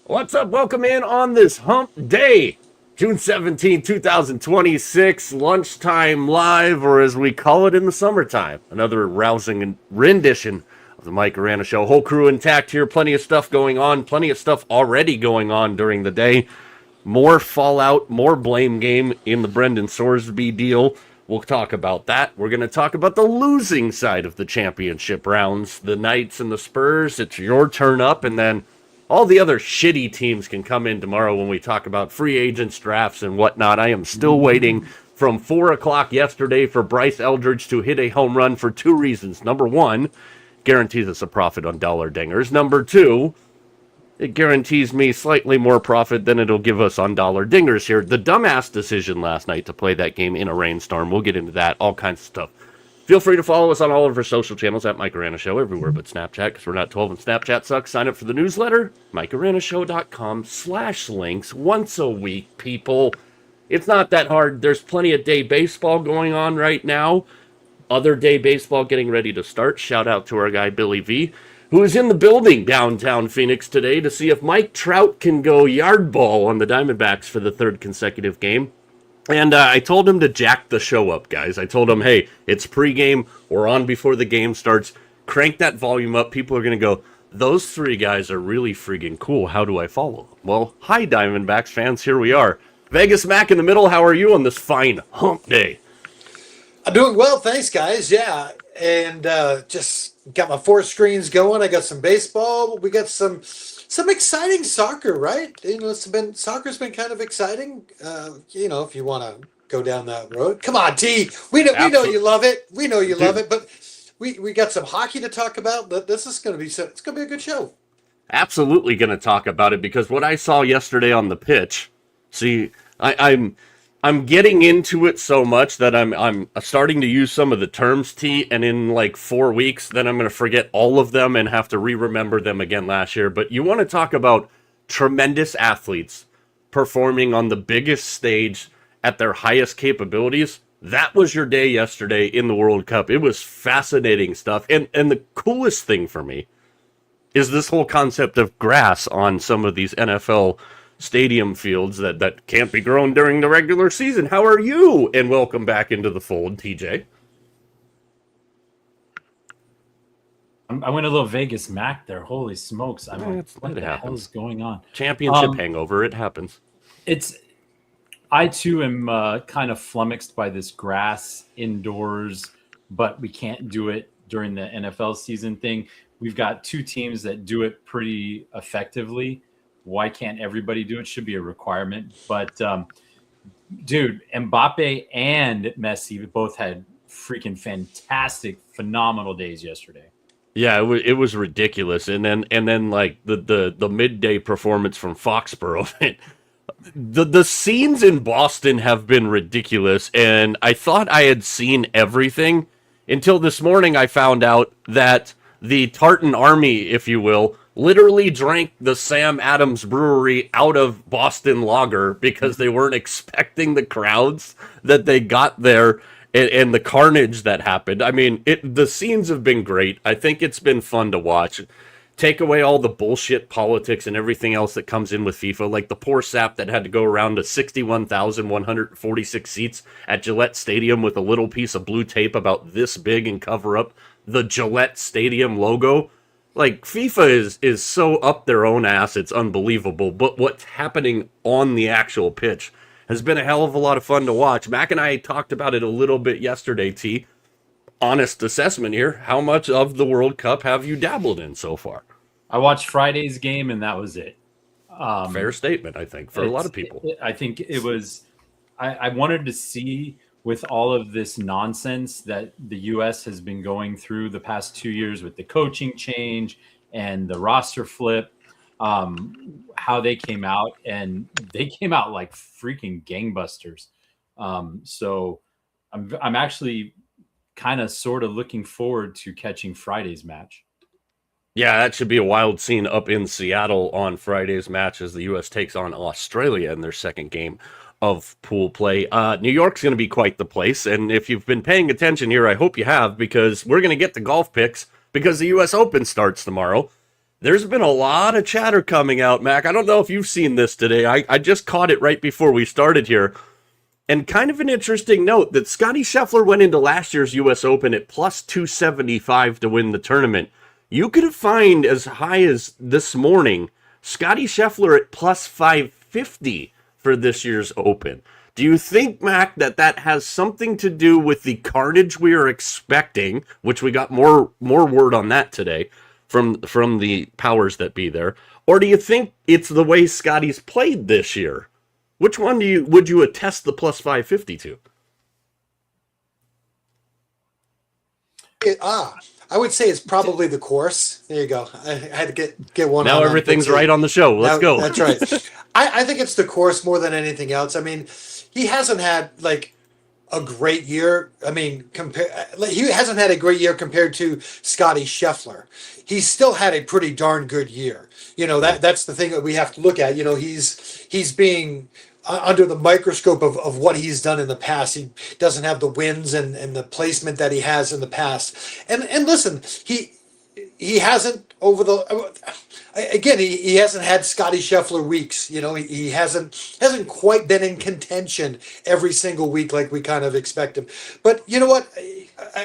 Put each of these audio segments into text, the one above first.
What's up? Welcome in on this hump day, June 17, 2026, lunchtime live, or as we call it in the summertime, another rousing rendition of the Mike Arana Show. Whole crew intact here, plenty of stuff going on, plenty of stuff already going on during the day. More fallout, more blame game in the Brendan Sorsby deal. We'll talk about that. We're going to talk about the losing side of the championship rounds, the Knights and the Spurs. It's your turn up, and then all the other shitty teams can come in tomorrow when we talk about free agents, drafts, and whatnot. I am still waiting from 4 o'clock yesterday for Bryce Eldridge to hit a home run for two reasons. Number one, guarantees us a profit on dollar dingers. Number two, it guarantees me slightly more profit than it'll give us on dollar dingers here. The dumbass decision last night to play that game in a rainstorm. We'll get into that, all kinds of stuff. Feel free to follow us on all of our social channels at Mike Arana Show, everywhere but Snapchat, because we're not 12 and Snapchat sucks. Sign up for the newsletter, MikeAranaShow.com/links, once a week, people. It's not that hard. There's plenty of day baseball going on right now. Other day baseball getting ready to start. Shout out to our guy, Billy V, who is in the building downtown Phoenix today to see if Mike Trout can go yard ball on the Diamondbacks for the third consecutive game. And I told him to jack the show up, guys. I told him, hey, it's pregame. We're on before the game starts. Crank that volume up. People are going to go, those three guys are really freaking cool. How do I follow them? Well, hi, Diamondbacks fans. Here we are. Vegas Mac in the middle. How are you on this fine hump day? I'm doing well, thanks, guys. Yeah, and just got my 4 screens going. I got some baseball. We got some exciting soccer, right? You know, soccer's been kind of exciting. You know, if you want to go down that road, come on, T. We know you love it. We know you love it, but we got some hockey to talk about. This is going to be it's going to be a good show. Absolutely going to talk about it because what I saw yesterday on the pitch. See, I'm getting into it so much that I'm starting to use some of the terms, T, and in like 4 weeks, then I'm going to forget all of them and have to re-remember them again last year. But you want to talk about tremendous athletes performing on the biggest stage at their highest capabilities. That was your day yesterday in the World Cup. It was fascinating stuff. And the coolest thing for me is this whole concept of grass on some of these NFL stadium fields that can't be grown during the regular season. How are you? And welcome back into the fold, TJ. I went a little Vegas Mac there. Holy smokes. I'm like, what the hell is going on? Championship hangover. It happens. I too am kind of flummoxed by this grass indoors, but we can't do it during the NFL season thing. We've got 2 teams that do it pretty effectively. Why can't everybody do it? Should be a requirement. But, dude, Mbappe and Messi both had freaking fantastic, phenomenal days yesterday. Yeah, it was ridiculous. And then like the midday performance from Foxborough. The scenes in Boston have been ridiculous. And I thought I had seen everything until this morning I found out that the Tartan Army, if you will, literally drank the Sam Adams Brewery out of Boston Lager because they weren't expecting the crowds that they got there and the carnage that happened. I mean, the scenes have been great. I think it's been fun to watch. Take away all the bullshit politics and everything else that comes in with FIFA, like the poor sap that had to go around to 61,146 seats at Gillette Stadium with a little piece of blue tape about this big and cover up the Gillette Stadium logo. Like, FIFA is so up their own ass, it's unbelievable. But what's happening on the actual pitch has been a hell of a lot of fun to watch. Mac and I talked about it a little bit yesterday, T. Honest assessment here. How much of the World Cup have you dabbled in so far? I watched Friday's game, and that was it. Fair statement, I think, for a lot of people. I think it was – I wanted to see – with all of this nonsense that the U.S. has been going through the past 2 years with the coaching change and the roster flip, how they came out, and they came out like freaking gangbusters. So I'm actually kind of sort of looking forward to catching Friday's match. Yeah, that should be a wild scene up in Seattle on Friday's match as the U.S. takes on Australia in their second game of pool play. New York's going to be quite the place, and if you've been paying attention here, I hope you have, because we're going to get to golf picks because the U.S. Open starts tomorrow. There's been a lot of chatter coming out, Mac. I don't know if you've seen this today. I just caught it right before we started here. And kind of an interesting note that Scottie Scheffler went into last year's U.S. Open at plus 275 to win the tournament. You could find as high as this morning Scottie Scheffler at plus 550 for this year's Open. Do you think, Mac, that has something to do with the carnage we are expecting, which we got more word on that today from the powers that be there, or do you think it's the way Scottie's played this year? Which one would you attest the plus 550 to? I would say it's probably the course. There you go. I had to get one. Now everything's right on the show. Let's go. That's right. I think it's the course more than anything else. I mean, he hasn't had like a great year. I mean, he hasn't had a great year compared to Scottie Scheffler. He's still had a pretty darn good year. You know, that's the thing that we have to look at. You know, he's being under the microscope of what he's done in the past. He doesn't have the wins and the placement that he has in the past. And listen, he hasn't he hasn't had Scottie Scheffler weeks. You know, he hasn't quite been in contention every single week like we kind of expect him. But you know what?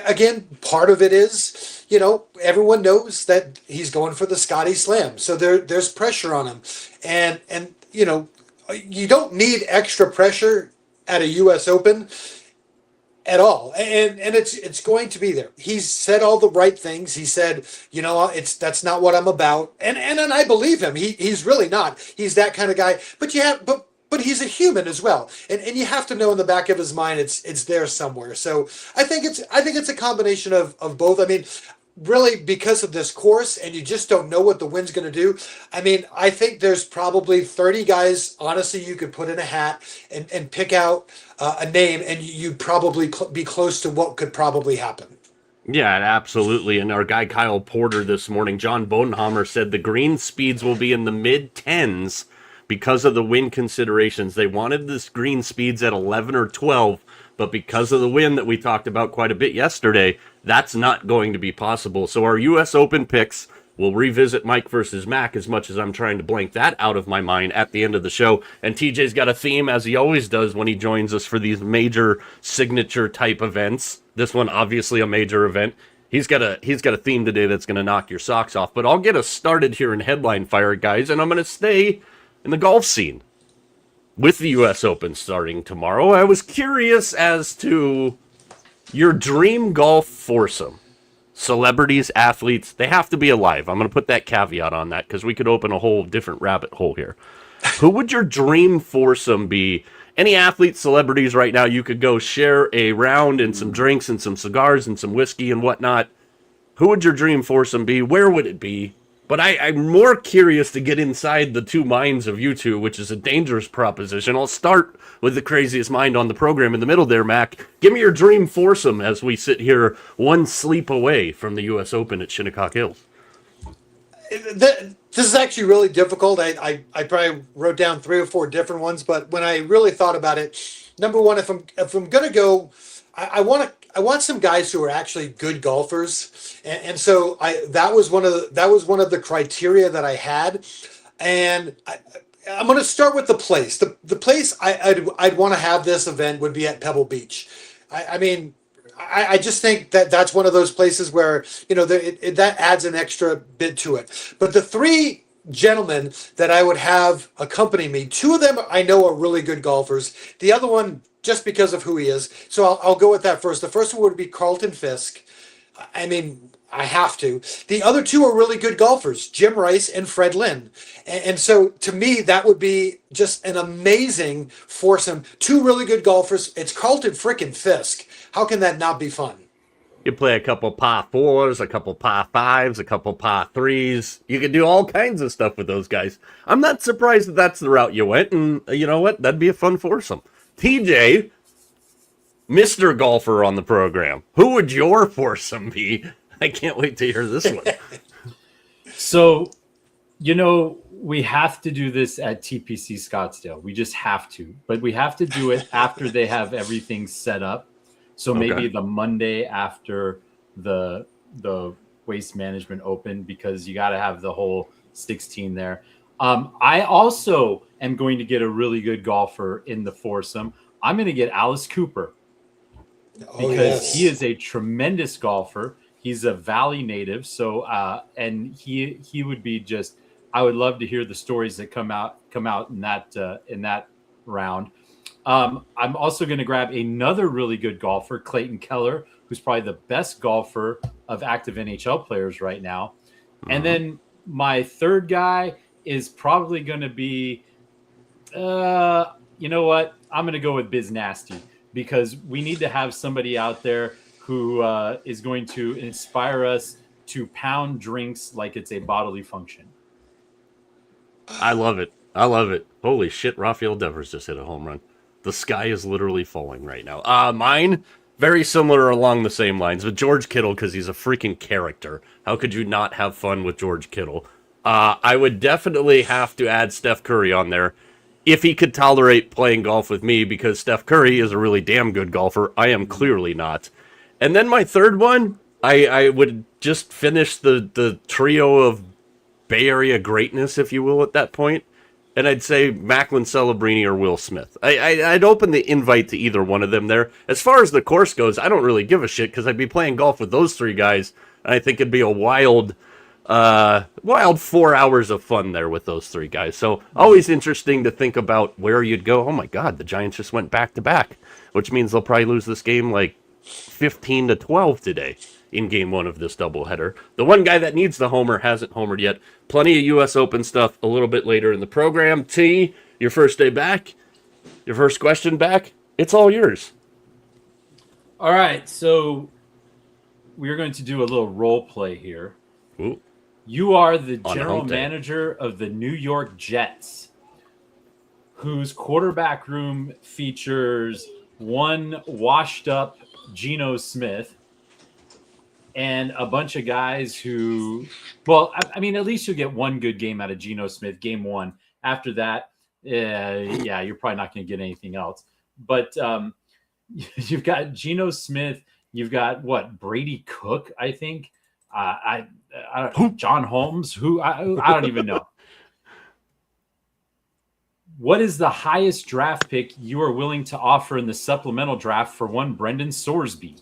Again, part of it is, you know, everyone knows that he's going for the Scottie Slam, so there's pressure on him, and you know, you don't need extra pressure at a U.S. Open at all, and it's going to be there. He's said all the right things. He said, you know, that's not what I'm about, and I believe him. He's really not. He's that kind of guy. But he's a human as well, and you have to know in the back of his mind it's there somewhere. So I think it's a combination of both. I mean, really, because of this course, and you just don't know what the wind's going to do. I mean, I think there's probably 30 guys, honestly, you could put in a hat and pick out a name, and you'd probably be close to what could probably happen. Yeah, absolutely. And our guy Kyle Porter this morning, John Bodenhammer, said the green speeds will be in the mid-10s because of the wind considerations. They wanted this green speeds at 11 or 12, but because of the wind that we talked about quite a bit yesterday, that's not going to be possible. So our U.S. Open picks, we'll revisit Mike versus Mac as much as I'm trying to blank that out of my mind at the end of the show. And TJ's got a theme, as he always does when he joins us for these major signature type events. This one, obviously a major event. He's got a theme today that's going to knock your socks off. But I'll get us started here in Headline Fire, guys, and I'm going to stay in the golf scene with the U.S. Open starting tomorrow. I was curious as to your dream golf foursome. Celebrities, athletes, they have to be alive. I'm going to put that caveat on that because we could open a whole different rabbit hole here. Who would your dream foursome be? Any athletes, celebrities right now, you could go share a round and some drinks and some cigars and some whiskey and whatnot. Who would your dream foursome be? Where would it be? But I'm more curious to get inside the two minds of you two, which is a dangerous proposition. I'll start with the craziest mind on the program in the middle there, Mac. Give me your dream foursome as we sit here one sleep away from the U.S. Open at Shinnecock Hills. This is actually really difficult. I probably wrote down 3 or 4 different ones, but when I really thought about it, number one, if I'm gonna go, I want some guys who are actually good golfers, and so that was one of the criteria that I had, and I'm going to start with the place. The place I'd want to have this event would be at Pebble Beach. I mean, I just think that's one of those places where, you know, that adds an extra bit to it. But the 3 gentlemen that I would have accompany me, 2 of them I know are really good golfers. The other one, just because of who he is. So I'll go with that first. The first one would be Carlton Fisk. I mean, I have to. The other 2 are really good golfers, Jim Rice and Fred Lynn. And so to me, that would be just an amazing foursome. 2 really good golfers. It's Carlton frickin' Fisk. How can that not be fun? You play a couple par fours, a couple par fives, a couple par threes. You can do all kinds of stuff with those guys. I'm not surprised that that's the route you went, and you know what? That'd be a fun foursome. TJ, Mr. Golfer on the program, who would your foursome be? I can't wait to hear this one. So, we have to do this at TPC Scottsdale. We just have to. But we have to do it after they have everything set up. So maybe the Monday after the Waste Management Open, because you got to have the whole 16 there. I also am going to get a really good golfer in the foursome. I'm going to get Alice Cooper because he is a tremendous golfer. He's a Valley native, so and he would be just. I would love to hear the stories that come out in that round. I'm also going to grab another really good golfer, Clayton Keller, who's probably the best golfer of active NHL players right now. And then my third guy is probably going to be, you know what? I'm going to go with Biz Nasty, because we need to have somebody out there who is going to inspire us to pound drinks like it's a bodily function. I love it. I love it. Holy shit, Rafael Devers just hit a home run. The sky is literally falling right now. Mine, very similar along the same lines, with George Kittle, because he's a freaking character. How could you not have fun with George Kittle? I would definitely have to add Steph Curry on there, if he could tolerate playing golf with me, because Steph Curry is a really damn good golfer. I am clearly not. And then my third one, I would just finish the trio of Bay Area greatness, if you will, at that point. And I'd say Mackin, Celebrini, or Will Smith. I'd open the invite to either one of them there. As far as the course goes, I don't really give a shit, because I'd be playing golf with those three guys, and I think it'd be a wild 4 hours of fun there with those three guys. So always interesting to think about where you'd go. Oh my God, the Giants just went back to back, which means they'll probably lose this game like 15-12 today in game one of this doubleheader. The one guy that needs the homer hasn't homered yet. Plenty of U.S. Open stuff a little bit later in the program. T, your first day back, your first question back, it's all yours. All right, so we're going to do a little role play here. Ooh. You are the general manager of the New York Jets, whose quarterback room features one washed-up Geno Smith and a bunch of guys who, well, I mean, at least you'll get one good game out of Geno Smith, game one. After that, you're probably not going to get anything else. But you've got Geno Smith. You've got, Brady Cook, I think. John Holmes, who I don't even know. What is the highest draft pick you are willing to offer in the supplemental draft for one Brendan Sorsby?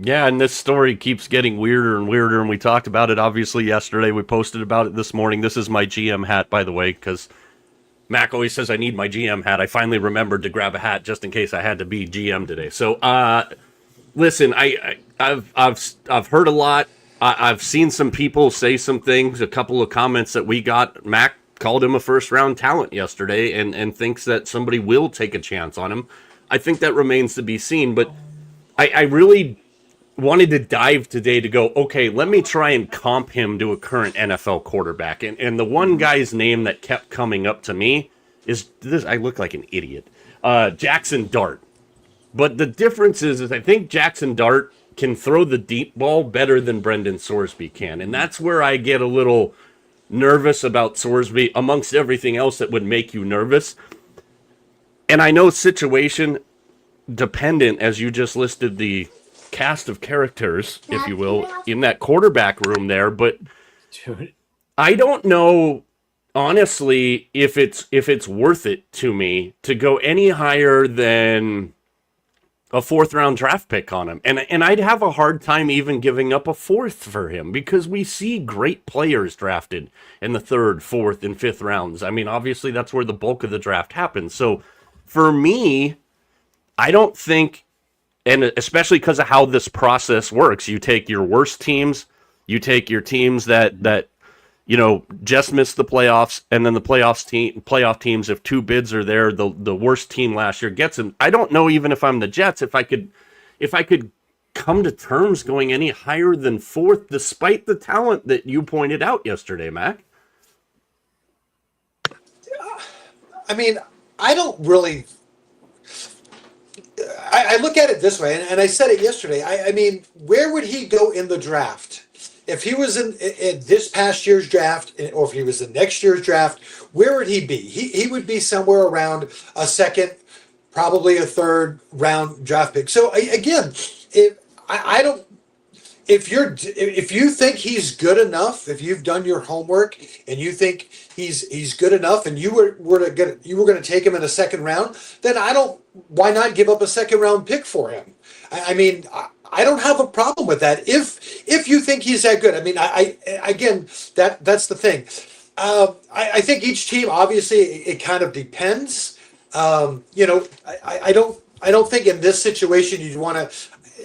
Yeah, and this story keeps getting weirder and weirder, and we talked about it obviously yesterday. We posted about it this morning. This is my GM hat, by the way, because Mac always says I need my GM hat. I finally remembered to grab a hat just in case I had to be GM today. So, listen, I've heard a lot. I've seen some people say some things. A couple of comments that we got. Mac called him a first-round talent yesterday and thinks that somebody will take a chance on him. I think that remains to be seen, but I really wanted to dive today to go, okay, let me try and comp him to a current NFL quarterback. And the one guy's name that kept coming up to me is this. I look like an idiot. Jackson Dart. But the difference is I think Jackson Dart can throw the deep ball better than Brendan Sorsby can. And that's where I get a little nervous about Sorsby, amongst everything else that would make you nervous. And I know situation dependent, as you just listed the cast of characters, if you will, in that quarterback room there, but dude, I don't know honestly if it's worth it to me to go any higher than a fourth round draft pick on him. And I'd have a hard time even giving up a fourth for him, because we see great players drafted in the third, fourth, and fifth rounds. I mean, obviously that's where the bulk of the draft happens. So for me, I don't think, and especially because of how this process works, you take your worst teams, you take your teams that just missed the playoffs, and then the playoff teams, if two bids are there, the worst team last year gets them. I don't know even if I'm the Jets, if I could come to terms going any higher than fourth, despite the talent that you pointed out yesterday, Mac. I mean, I don't really. I look at it this way, and I said it yesterday. I mean, where would he go in the draft? If he was in this past year's draft, or if he was in next year's draft, where would he be? He would be somewhere around a second, probably a third round draft pick. So again, if I don't, if you think he's good enough, if you've done your homework and you think he's good enough, and you were going to take him in a second round, then I don't. Why not give up a second round pick for him? I mean, I don't have a problem with that if you think he's that good. I mean, I again, that's the thing. I think each team, obviously, it kind of depends. I don't think in this situation you'd want to.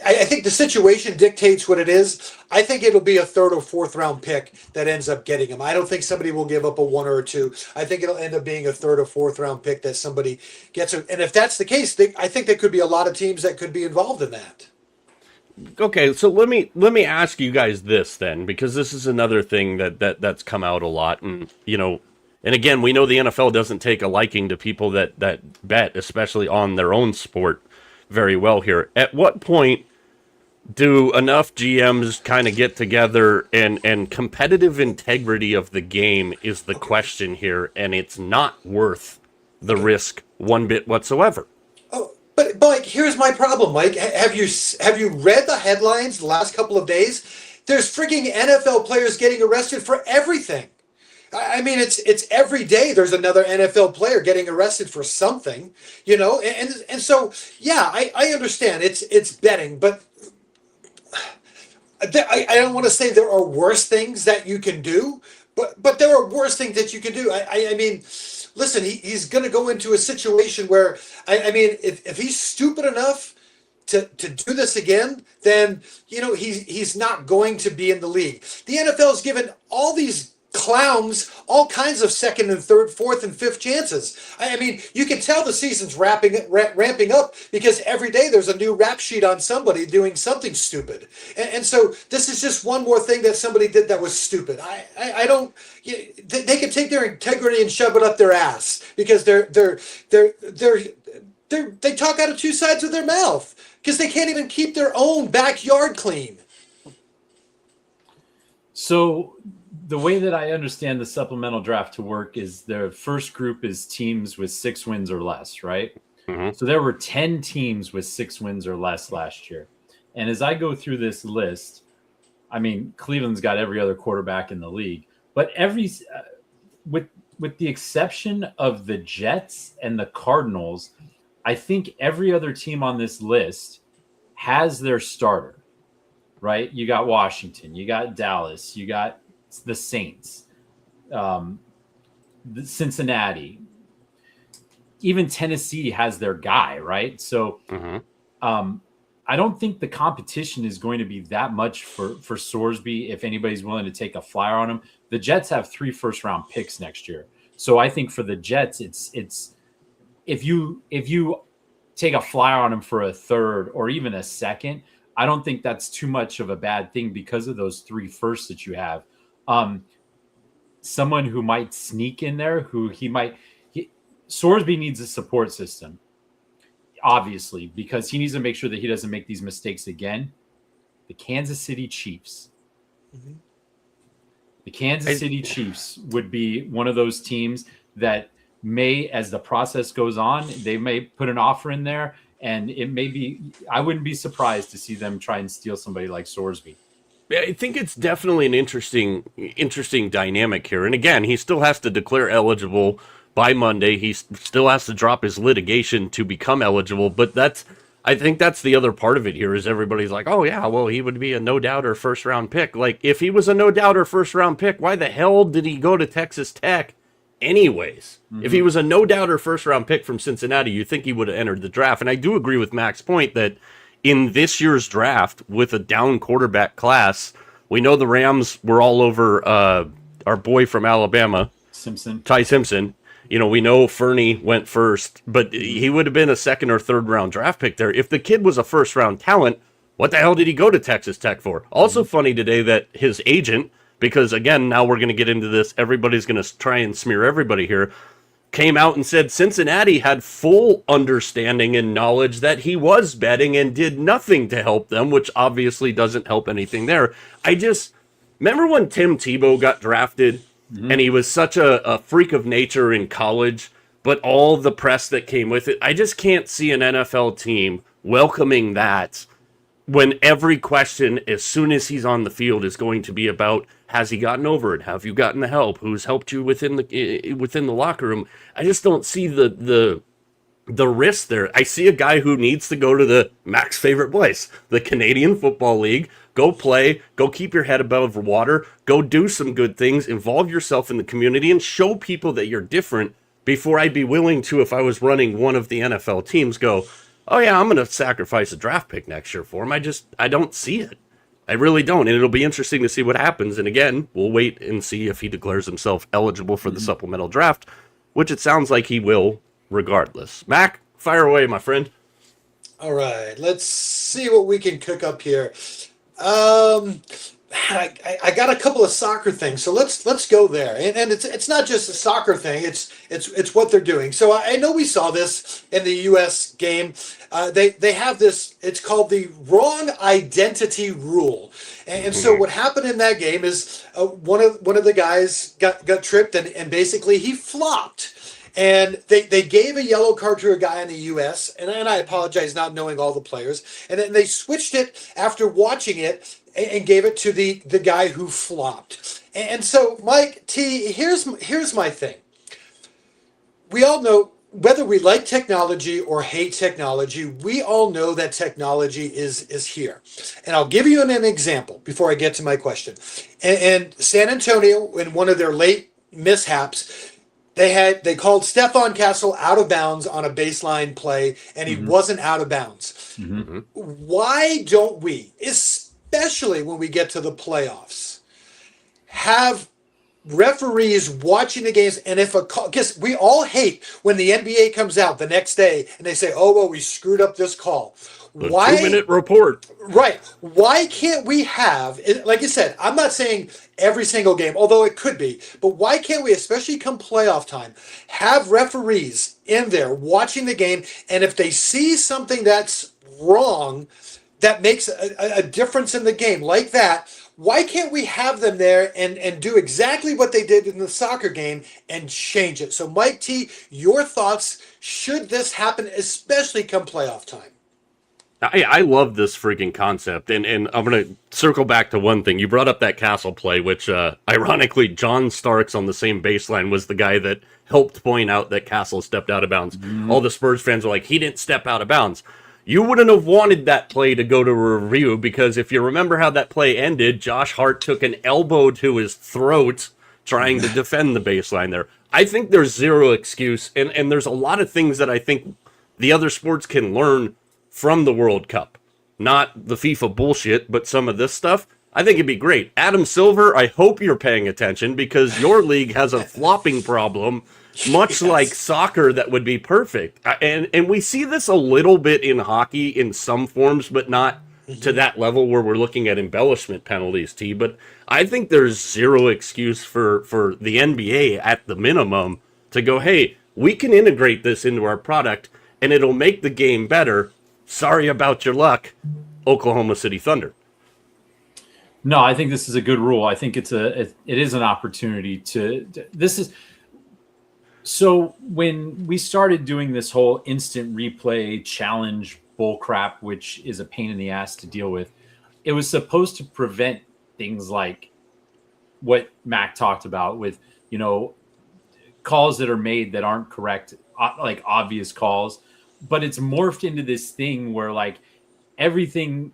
I think the situation dictates what it is. I think it'll be a third or fourth round pick that ends up getting him. I don't think somebody will give up a one or a two. I think it'll end up being a third or fourth round pick that somebody gets. And if that's the case, I think there could be a lot of teams that could be involved in that. Okay, so let me ask you guys this then, because this is another thing that's come out a lot, and and again, we know the NFL doesn't take a liking to people that bet, especially on their own sport, very well here. At what point do enough GMs kind of get together, and competitive integrity of the game is the question here, and it's not worth the risk one bit whatsoever? Oh, but Mike, here's my problem, Mike. Have you read the headlines the last couple of days? There's freaking NFL players getting arrested for everything. I mean, it's every day there's another NFL player getting arrested for something, and so yeah, I understand it's betting, but I don't want to say there are worse things that you can do, but there are worse things that you can do. I mean, listen, he's going to go into a situation where I mean, if he's stupid enough to do this again, then he's not going to be in the league. The NFL's given all these clowns all kinds of second and third, fourth and fifth chances. I mean, you can tell the season's ramping up because every day there's a new rap sheet on somebody doing something stupid. And so this is just one more thing that somebody did that was stupid. I don't. They can take their integrity and shove it up their ass because they talk out of two sides of their mouth because they can't even keep their own backyard clean. So the way that I understand the supplemental draft to work is the first group is teams with 6 wins or less, right? Mm-hmm. So there were 10 teams with 6 wins or less last year. And as I go through this list, I mean, Cleveland's got every other quarterback in the league, but with the exception of the Jets and the Cardinals, I think every other team on this list has their starter, right? You got Washington, you got Dallas, you got the Saints, the Cincinnati, even Tennessee has their guy, right? So I don't think the competition is going to be that much for Sorsby if anybody's willing to take a flyer on him. The Jets have 3 first-round picks next year. So I think for the Jets, it's if you take a flyer on him for a third or even a second, I don't think that's too much of a bad thing because of those 3 firsts that you have. Someone who might sneak in there, Sorsby needs a support system, obviously, because he needs to make sure that he doesn't make these mistakes again. The Kansas City Chiefs. Mm-hmm. The Kansas City Chiefs would be one of those teams that may, as the process goes on, they may put an offer in there, and it may be, I wouldn't be surprised to see them try and steal somebody like Sorsby. I think it's definitely an interesting dynamic here. And again, he still has to declare eligible by Monday. He still has to drop his litigation to become eligible. But I think that's the other part of it here is everybody's like, oh yeah, well, he would be a no-doubter first-round pick. Like, if he was a no-doubter first-round pick, why the hell did he go to Texas Tech anyways? Mm-hmm. If he was a no-doubter first-round pick from Cincinnati, you'd think he would have entered the draft. And I do agree with Mac's point that in this year's draft, with a down quarterback class, we know the Rams were all over our boy from Alabama, Ty Simpson. We know Fernie went first, but he would have been a second or third round draft pick there. If the kid was a first round talent, What the hell did he go to Texas Tech for? Also funny today that his agent, because again, now we're going to get into this, everybody's going to try and smear everybody here, came out and said Cincinnati had full understanding and knowledge that he was betting and did nothing to help them, which obviously doesn't help anything there. I just remember when Tim Tebow got drafted and he was such a freak of nature in college, but all the press that came with it, I just can't see an NFL team welcoming that when every question, as soon as he's on the field, is going to be about, has he gotten over it? Have you gotten the help? Who's helped you within the locker room? I just don't see the risk there. I see a guy who needs to go to the Mac's favorite place, the Canadian Football League. Go play, go keep your head above water, go do some good things, involve yourself in the community, and show people that you're different before I'd be willing to, if I was running one of the NFL teams, go, oh yeah, I'm going to sacrifice a draft pick next year for him. I don't see it. I really don't. And it'll be interesting to see what happens. And again, we'll wait and see if he declares himself eligible for the supplemental draft, which it sounds like he will regardless. Mac, fire away, my friend. All right, let's see what we can cook up here. I got a couple of soccer things, so let's go there. And it's not just a soccer thing; it's what they're doing. So I know we saw this in the U.S. game. They have this. It's called the wrong identity rule. And so what happened in that game is one of the guys got tripped and basically he flopped. And they gave a yellow card to a guy in the U.S., and I apologize not knowing all the players. And then they switched it after watching it and gave it to the guy who flopped. And so, Mike T, here's my thing. We all know, whether we like technology or hate technology, we all know that technology is here. And I'll give you an example before I get to my question. And San Antonio, in one of their late mishaps, they called Stephon Castle out of bounds on a baseline play, and he wasn't out of bounds. Why don't we, especially when we get to the playoffs, have referees watching the games? And if because we all hate when the NBA comes out the next day and they say, "Oh well, we screwed up this call." The 2-minute report. Right. Why can't we have, like you said, I'm not saying every single game, although it could be, but why can't we, especially come playoff time, have referees in there watching the game, and if they see something that's wrong, that makes a difference in the game like that, why can't we have them there and do exactly what they did in the soccer game and change it? So Mike T, your thoughts, should this happen, especially come playoff time? I love this freaking concept, and I'm going to circle back to one thing. You brought up that Castle play, which, ironically, John Starks on the same baseline was the guy that helped point out that Castle stepped out of bounds. All the Spurs fans were like, he didn't step out of bounds. You wouldn't have wanted that play to go to review, because if you remember how that play ended, Josh Hart took an elbow to his throat trying to defend the baseline there. I think there's zero excuse, and there's a lot of things that I think the other sports can learn from the World Cup. Not the FIFA bullshit, but some of this stuff. I think it'd be great. Adam Silver, I hope you're paying attention, because your league has a flopping problem, much like soccer, that would be perfect. And we see this a little bit in hockey in some forms, but not to that level where we're looking at embellishment penalties, T. But I think there's zero excuse for the NBA at the minimum to go, hey, we can integrate this into our product and it'll make the game better. Sorry about your luck, Oklahoma City Thunder. No, I think this is a good rule. I think it is an opportunity so when we started doing this whole instant replay challenge bull crap, which is a pain in the ass to deal with, it was supposed to prevent things like what Mac talked about with, calls that are made that aren't correct, like obvious calls. But it's morphed into this thing where like everything,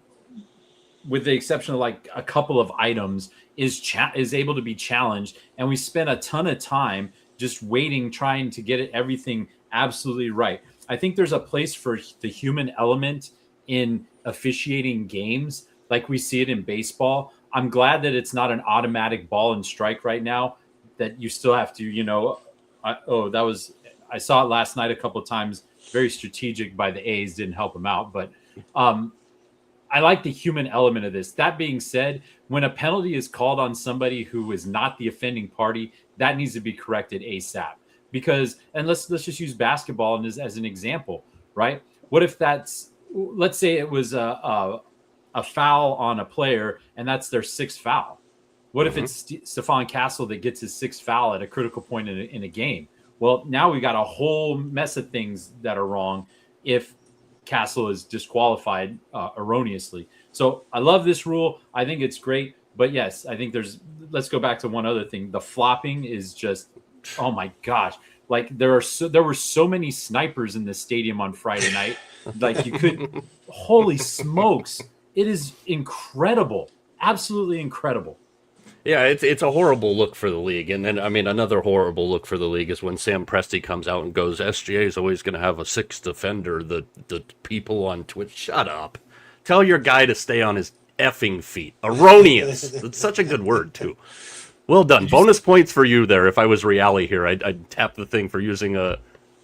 with the exception of like a couple of items, is able to be challenged. And we spent a ton of time just waiting, trying to get everything absolutely right. I think there's a place for the human element in officiating games like we see it in baseball. I'm glad that it's not an automatic ball and strike right now, that you still have to, I saw it last night a couple of times. Very strategic by the A's, didn't help them out. But I like the human element of this. That being said, when a penalty is called on somebody who is not the offending party, that needs to be corrected ASAP. Because, and let's just use basketball as an example, right? What if let's say it was a foul on a player and that's their sixth foul. What if it's Stephon Castle that gets his sixth foul at a critical point in a game? Well, now we got a whole mess of things that are wrong if Castle is disqualified erroneously. So I love this rule. I think it's great. But yes, I think let's go back to one other thing. The flopping is just, oh my gosh. Like there were so many snipers in the stadium on Friday night. Like holy smokes. It is incredible. Absolutely incredible. Yeah, it's a horrible look for the league. And then, I mean, another horrible look for the league is when Sam Presti comes out and goes, SGA is always going to have a sixth offender. The people on Twitch, shut up. Tell your guy to stay on his effing feet. Erroneous. It's such a good word, too. Well done. Bonus points for you there. If I was Reali here, I'd tap the thing for using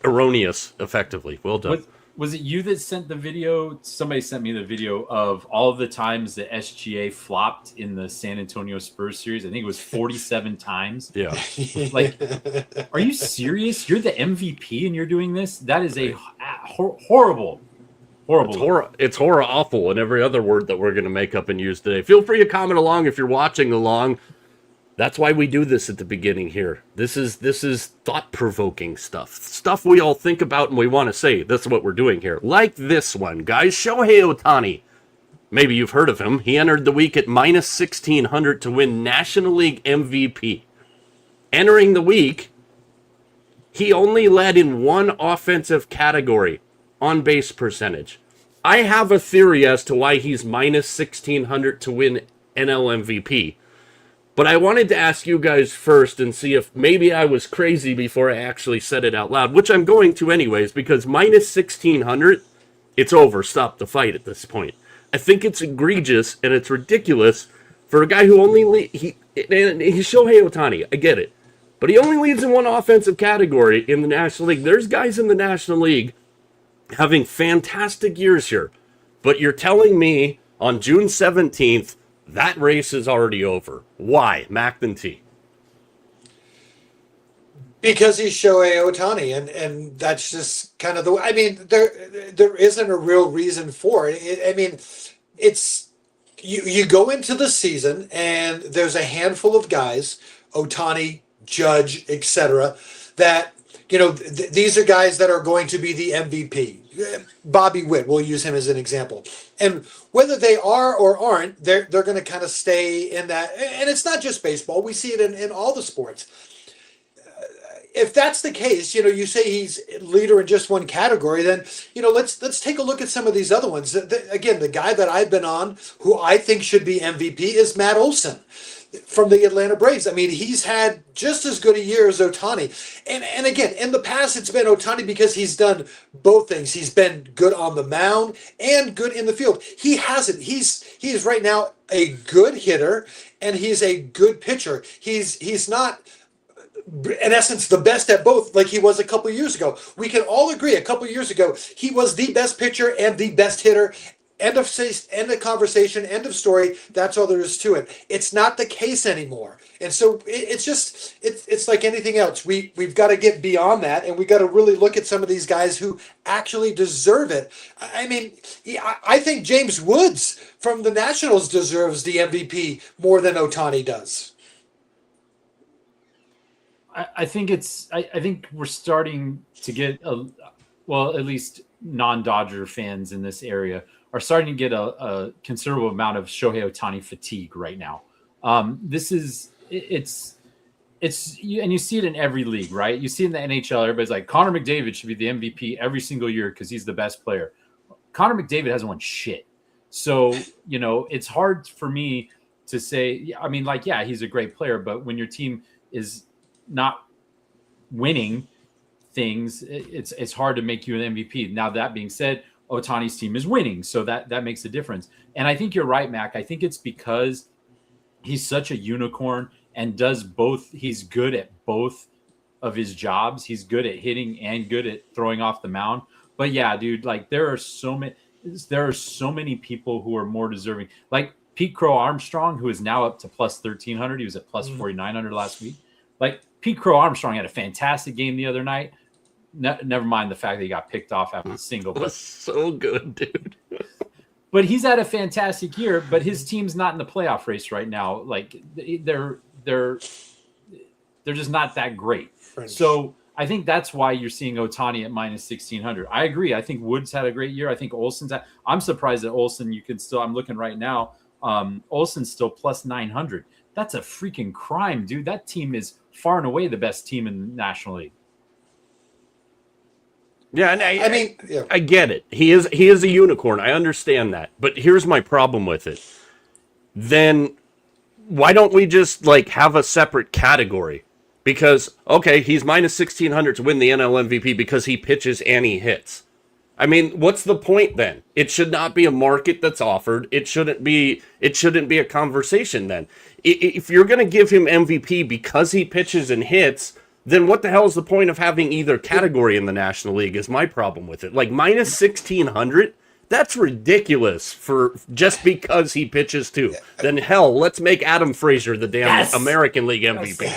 erroneous effectively. Well done. Was it you that sent the video? Somebody sent me the video of all of the times that SGA flopped in the San Antonio Spurs series. I think it was 47 times. Yeah. Like, are you serious? You're the MVP and you're doing this? That is a horrible. It's horror awful, and every other word that we're going to make up and use today. Feel free to comment along if you're watching along. That's why we do this at the beginning here. This is thought-provoking stuff we all think about and we want to say. That's what we're doing here. Like this one, guys. Shohei Ohtani. Maybe you've heard of him. He entered the week at minus 1,600 to win National League MVP. Entering the week, he only led in one offensive category, on-base percentage. I have a theory as to why he's minus 1,600 to win NL MVP. But I wanted to ask you guys first and see if maybe I was crazy before I actually said it out loud, which I'm going to anyways, because minus 1,600, it's over. Stop the fight at this point. I think it's egregious and it's ridiculous for a guy who only he's Shohei Ohtani. I get it. But he only leads in one offensive category in the National League. There's guys in the National League having fantastic years here. But you're telling me on June 17th, that race is already over. Why? Mackin T. Because he's Shohei Ohtani, and that's just kind of the way. I mean, there isn't a real reason for it. I mean, it's you go into the season and there's a handful of guys, Ohtani, Judge, etc., that these are guys that are going to be the MVP. Bobby Witt, we'll use him as an example. And whether they are or aren't, they're going to kind of stay in that. And it's not just baseball. We see it in all the sports. If that's the case, you say he's leader in just one category, then, let's take a look at some of these other ones. Again, the guy that I've been on who I think should be MVP is Matt Olson from the Atlanta Braves. I mean, he's had just as good a year as Ohtani. And again, in the past, it's been Ohtani because he's done both things. He's been good on the mound and good in the field. He hasn't. He's right now a good hitter and he's a good pitcher. He's not, in essence, the best at both like he was a couple of years ago. We can all agree a couple of years ago, he was the best pitcher and the best hitter. End of conversation, end of story. That's all there is to it. It's not the case anymore. And so it's like anything else. We've got to get beyond that, and we got to really look at some of these guys who actually deserve it. I mean, I think James Woods from the Nationals deserves the MVP more than Ohtani does. I think I think we're starting to get at least non-Dodger fans in this area are starting to get a considerable amount of Shohei Ohtani fatigue right now. It's and you see it in every league, right? You see it in the NHL, everybody's like, Connor McDavid should be the MVP every single year because he's the best player. Connor McDavid hasn't won shit. So, it's hard for me to say, I mean, like, yeah, he's a great player, but when your team is not winning things, it's hard to make you an MVP. Now, that being said, Ohtani's team is winning, so that makes a difference. And I think you're right, Mac. I think it's because he's such a unicorn and does both. He's good at both of his jobs. He's good at hitting and good at throwing off the mound. But yeah, dude, like there are so many. there are so many people who are more deserving. Like Pete Crow Armstrong, who is now up to plus 1,300. He was at plus 4,900 last week. Like Pete Crow Armstrong had a fantastic game the other night. Never mind the fact that he got picked off after the single. That was so good, dude. But he's had a fantastic year, but his team's not in the playoff race right now. Like they're just not that great. French. So I think that's why you're seeing Ohtani at minus 1,600. I agree. I think Woods had a great year. I think I'm surprised that Olsen, I'm looking right now. Olsen's still plus 900. That's a freaking crime, dude. That team is far and away the best team in the National League. Yeah, and I get it. He is a unicorn. I understand that. But here's my problem with it. Then why don't we just have a separate category? Because okay, he's minus 1,600 to win the NL MVP because he pitches and he hits. I mean, what's the point then? It should not be a market that's offered. It shouldn't be a conversation then. If you're going to give him MVP because he pitches and hits, then what the hell is the point of having either category in the National League is my problem with it. Like minus 1,600? That's ridiculous for just because he pitches too. Then hell, let's make Adam Frazier the damn American League MVP.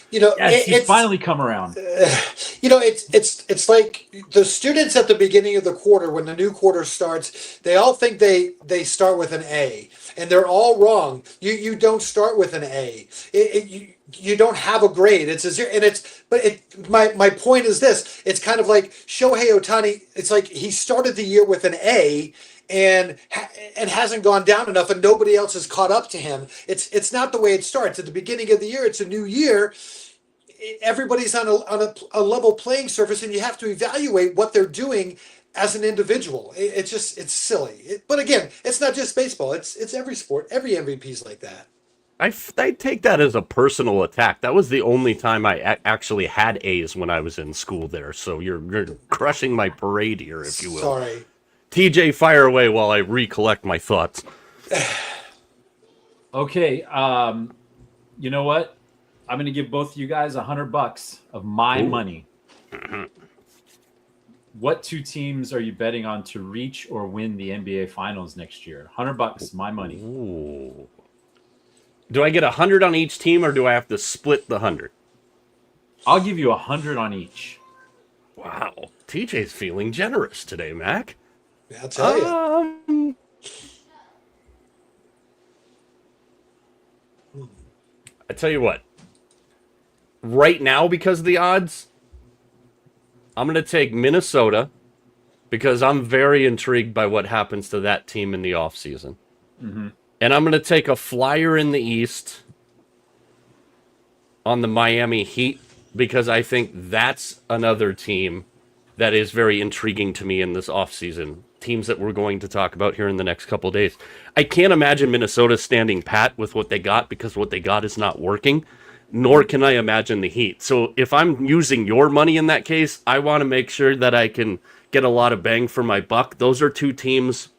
He's finally come around. It's like the students at the beginning of the quarter, when the new quarter starts, they all think they start with an A, and they're all wrong. You don't start with an A. You don't have a grade. It's a zero, and my point is this. It's kind of like Shohei Ohtani. It's like he started the year with an A and hasn't gone down enough, and nobody else has caught up to him. It's not the way it starts. At the beginning of the year, it's a new year. Everybody's on a level playing surface, and you have to evaluate what they're doing as an individual. It's silly. But again, it's not just baseball. It's every sport. Every MVP's like that. I take that as a personal attack. That was the only time I actually had A's when I was in school there. So you're crushing my parade here, if you will. Sorry. TJ, fire away while I recollect my thoughts. Okay. You know what? I'm going to give both of you guys $100 of my money. What two teams are you betting on to reach or win the NBA Finals next year? $100, my money. Ooh. Do I get 100 on each team, or do I have to split the 100? I'll give you 100 on each. Wow, TJ's feeling generous today, Mac. Yeah, I'll tell you. I tell you what. Right now, because of the odds, I'm going to take Minnesota because I'm very intrigued by what happens to that team in the offseason. Mm-hmm. And I'm going to take a flyer in the East on the Miami Heat because I think that's another team that is very intriguing to me in this offseason. Teams that we're going to talk about here in the next couple of days. I can't imagine Minnesota standing pat with what they got because what they got is not working, nor can I imagine the Heat. So if I'm using your money in that case, I want to make sure that I can get a lot of bang for my buck. Those are two teams...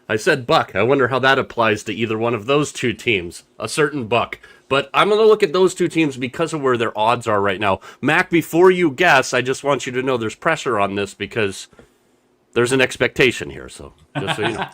I said buck. I wonder how that applies to either one of those two teams. A certain buck. But I'm going to look at those two teams because of where their odds are right now. Mac, before you guess, I just want you to know there's pressure on this because there's an expectation here. So just so you know.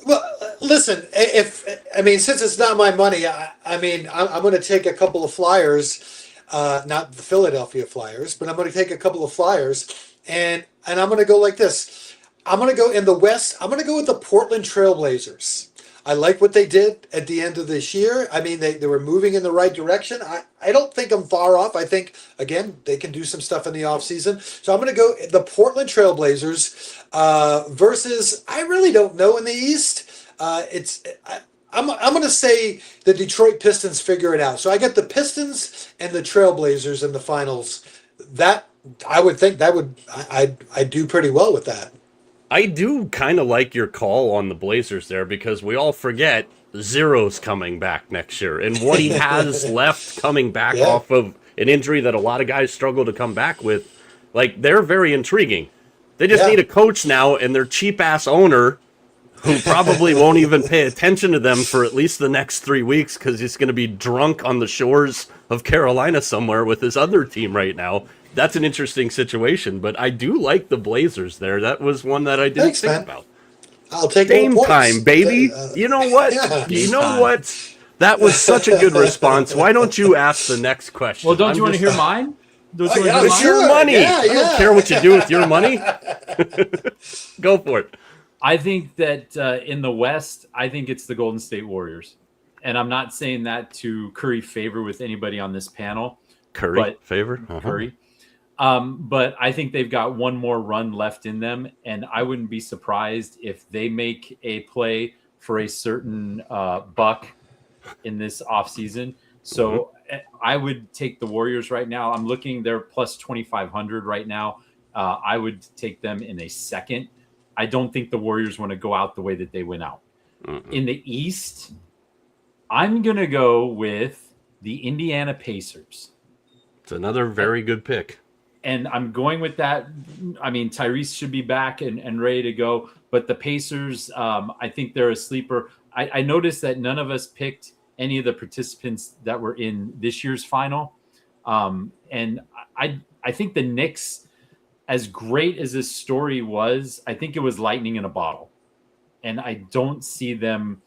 Well, listen, since it's not my money, I'm going to take a couple of flyers, not the Philadelphia Flyers, but I'm going to take a couple of flyers, and I'm going to go like this. I'm going to go in the West. I'm going to go with the Portland Trailblazers. I like what they did at the end of this year. I mean, they were moving in the right direction. I don't think I'm far off. I think, again, they can do some stuff in the offseason. So I'm going to go the Portland Trailblazers versus, I really don't know in the East. I'm going to say the Detroit Pistons figure it out. So I get the Pistons and the Trailblazers in the finals. That, I would think that I'd do pretty well with that. I do kind of like your call on the Blazers there because we all forget Zero's coming back next year. And what he has left coming back off of an injury that a lot of guys struggle to come back with, they're very intriguing. They just need a coach now, and their cheap-ass owner, who probably won't even pay attention to them for at least the next 3 weeks because he's going to be drunk on the shores of Carolina somewhere with his other team right now. that's an interesting situation. But I do like the Blazers there. That was one that I didn't Thanks, think man. about. I'll take Dame more time, points. baby. You know what? Yeah. You Dame know time. what? That was such a good response. Why don't you ask the next question? Well, don't you want to hear mine? Don't you want to yeah, hear It's mine? your sure. money. Yeah, I don't care what you do with your money. Go for it. I think that in the West, I think it's the Golden State Warriors. And I'm not saying that to curry favor with anybody on this panel, Curry but favor. Curry. But I think they've got one more run left in them. And I wouldn't be surprised if they make a play for a certain buck in this offseason. So I would take the Warriors right now. I'm looking, they're plus 2,500 right now. I would take them in a second. I don't think the Warriors want to go out the way that they went out. In the East, I'm going to go with the Indiana Pacers. It's another very good pick. And I'm going with that. I mean, Tyrese should be back and ready to go. But the Pacers, I think they're a sleeper. I noticed that none of us picked any of the participants that were in this year's final. And I think the Knicks, as great as this story was, I think it was lightning in a bottle. And I don't see them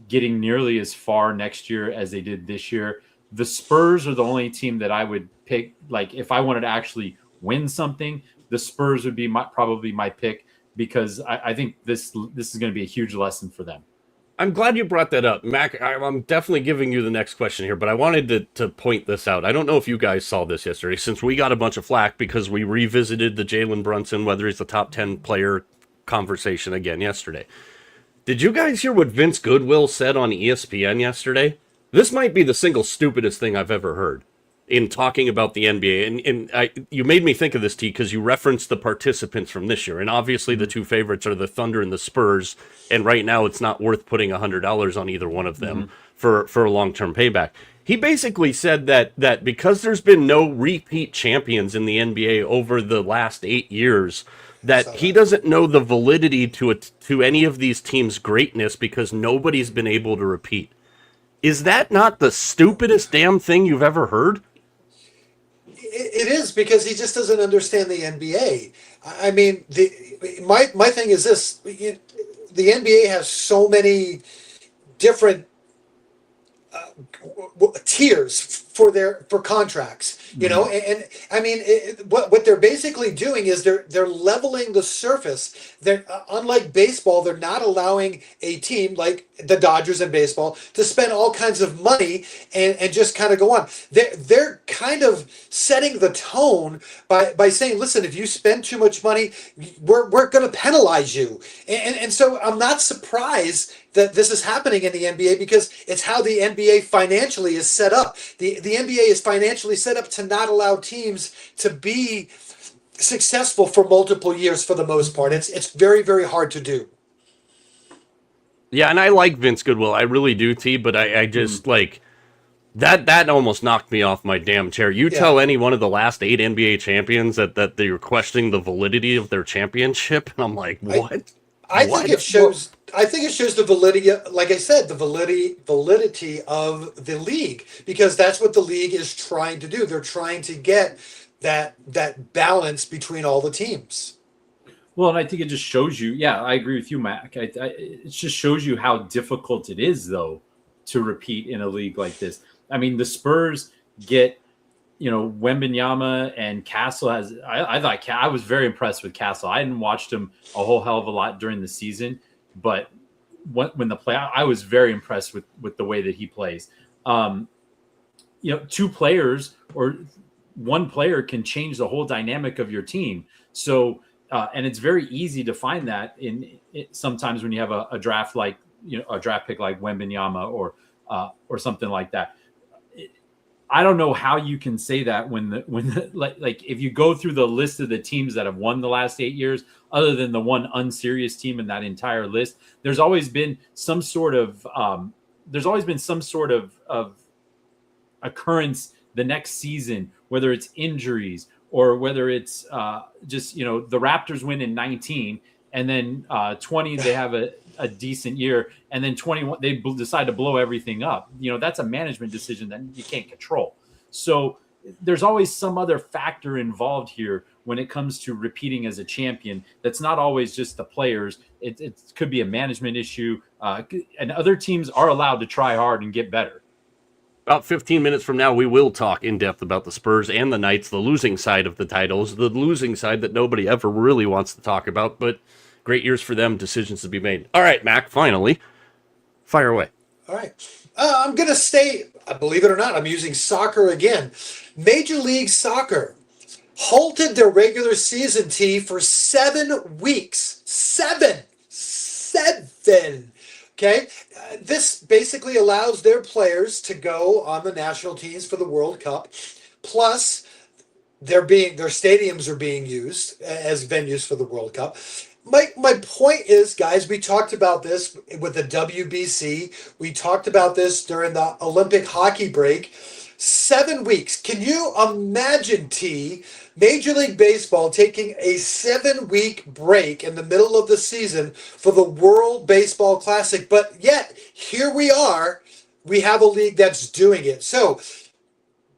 getting nearly as far next year as they did this year. The Spurs are the only team that I would pick. Like, if I wanted to actually win something, the Spurs would be probably my pick, because I think this is going to be a huge lesson for them. I'm glad you brought that up, Mac. I'm definitely giving you the next question here, but I wanted to point this out. I don't know if you guys saw this yesterday, since we got a bunch of flack because we revisited the Jalen Brunson, whether he's the top 10 player conversation again yesterday. Did you guys hear what Vince Goodwill said on ESPN yesterday? This might be the single stupidest thing I've ever heard in talking about the NBA. You made me think of this, T, because you referenced the participants from this year. And obviously the two favorites are the Thunder and the Spurs. And right now it's not worth putting $100 on either one of them for a long-term payback. He basically said that because there's been no repeat champions in the NBA over the last 8 years, that he doesn't know the validity to any of these teams' greatness because nobody's been able to repeat. Is that not the stupidest damn thing you've ever heard? It is, because he just doesn't understand the NBA. I mean, my thing is this: the NBA has so many different tiers for contracts, you know, and I mean, what they're basically doing is they're leveling the surface. They're unlike baseball, they're not allowing a team like the Dodgers in baseball to spend all kinds of money and just kind of go on. They're kind of setting the tone by saying, listen, if you spend too much money, we're going to penalize you. And so I'm not surprised that this is happening in the NBA, because it's how the NBA financially is set up. The NBA is financially set up to not allow teams to be successful for multiple years for the most part. It's very, very hard to do. Yeah, and I like Vince Goodwill. I really do, T, but I just like that almost knocked me off my damn chair. You tell any one of the last 8 NBA champions that they're questioning the validity of their championship, and I'm like, what? I think it shows. I think it shows the validity, like I said, the validity of the league, because that's what the league is trying to do. They're trying to get that balance between all the teams. Well, and I think it just shows you. Yeah, I agree with you, Mac. It just shows you how difficult it is, though, to repeat in a league like this. I mean, the Spurs get, Wembanyama, and Castle has. I thought I was very impressed with Castle. I hadn't watched him a whole hell of a lot during the season, but when the play, I was very impressed with the way that he plays. Two players or one player can change the whole dynamic of your team. So, and it's very easy to find that sometimes when you have a draft like a draft pick like Wembanyama or something like that. I don't know how you can say that when if you go through the list of the teams that have won the last 8 years, other than the one unserious team in that entire list, there's always been some sort of occurrence the next season, whether it's injuries or whether it's just the Raptors win in 19 and then 20 they have a decent year, and then 21 they decide to blow everything up. That's a management decision that you can't control. So there's always some other factor involved here when it comes to repeating as a champion. That's not always just the players. It could be a management issue, and other teams are allowed to try hard and get better. About 15 minutes from now, we will talk in depth about the Spurs and the Knights, the losing side of the titles, the losing side that nobody ever really wants to talk about, but great years for them, decisions to be made. All right, Mac, finally, fire away. All right. I'm going to stay, believe it or not, I'm using soccer again. Major League Soccer halted their regular season for 7 weeks. Seven. Okay. This basically allows their players to go on the national teams for the World Cup. Plus, their stadiums are being used as venues for the World Cup. My point is, guys, we talked about this with the WBC. We talked about this during the Olympic hockey break. 7 weeks. Can you imagine, Major League Baseball taking a 7-week break in the middle of the season for the World Baseball Classic? But yet, here we are. We have a league that's doing it. So,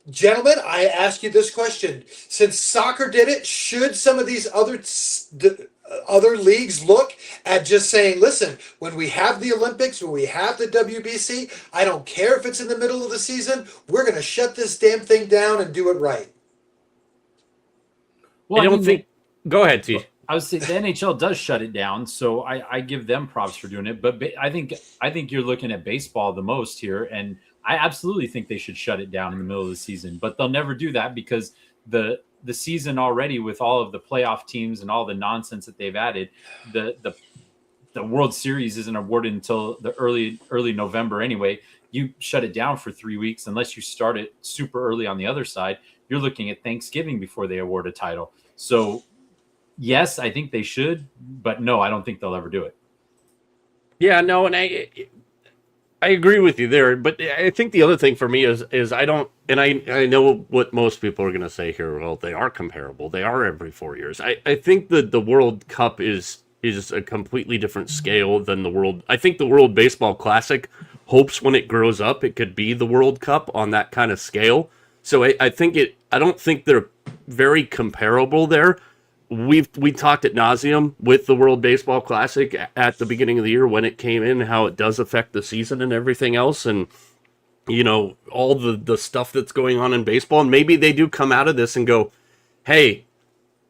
gentlemen, I ask you this question. Since soccer did it, should some of these other leagues look at just saying, listen, when we have the Olympics, when we have the WBC, I don't care if it's in the middle of the season, we're going to shut this damn thing down and do it right. Well, I don't think. Go ahead, T. I would say the NHL does shut it down, so I give them props for doing it. But I think you're looking at baseball the most here, and I absolutely think they should shut it down in the middle of the season. But they'll never do that because the season already, with all of the playoff teams and all the nonsense that they've added, the World Series isn't awarded until the early November anyway. You shut it down for 3 weeks unless you start it super early on the other side. You're looking at Thanksgiving before they award a title. So, yes, I think they should, but no, I don't think they'll ever do it. Yeah, no, and I agree with you there, but I think the other thing for me is I don't, and I know what most people are going to say here. Well, they are comparable. They are every 4 years. I think that the World Cup is a completely different scale than the World. I think the World Baseball Classic hopes when it grows up it could be the World Cup on that kind of scale. So I think I don't think they're very comparable there. We talked ad nauseum with the World Baseball Classic at the beginning of the year when it came in, how it does affect the season and everything else, and you know, all the stuff that's going on in baseball. And maybe they do come out of this and go, hey,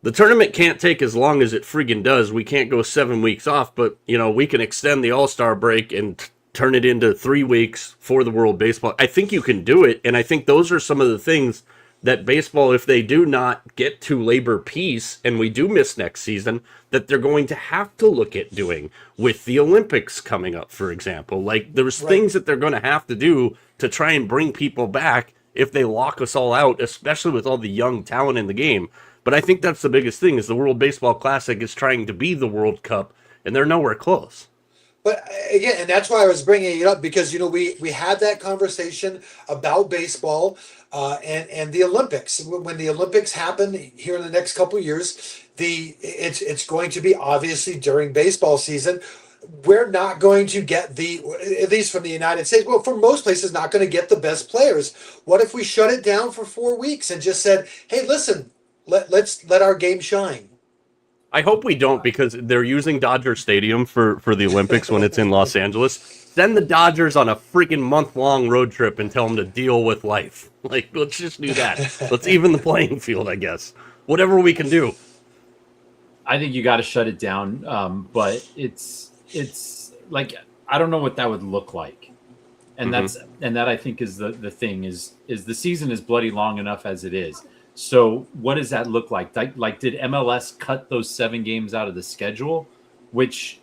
the tournament can't take as long as it friggin' does. We can't go 7 weeks off, but you know, we can extend the All-Star break and turn it into 3 weeks for the World Baseball. I think you can do it, and I think those are some of the things that baseball, if they do not get to labor peace and we do miss next season, that they're going to have to look at doing with the Olympics coming up, for example. Like, there's things that they're going to have to do to try and bring people back if they lock us all out, especially with all the young talent in the game. But I think that's the biggest thing, is the World Baseball Classic is trying to be the World Cup, and they're nowhere close. But again, and that's why I was bringing it up, because, you know, we had that conversation about baseball and the Olympics. When the Olympics happen here in the next couple of years, it's going to be obviously during baseball season. We're not going to get at least from the United States, well, for most places, not going to get the best players. What if we shut it down for 4 weeks and just said, hey, listen, let's let our game shine? I hope we don't, because they're using Dodger Stadium for the Olympics when it's in Los Angeles. Send the Dodgers on a freaking month-long road trip and tell them to deal with life. Like, let's just do that. Let's even the playing field, I guess. Whatever we can do. I think you got to shut it down, but it's like, I don't know what that would look like, and that I think is the thing is the season is bloody long enough as it is. So what does that look like? Like, did MLS cut those 7 games out of the schedule? Which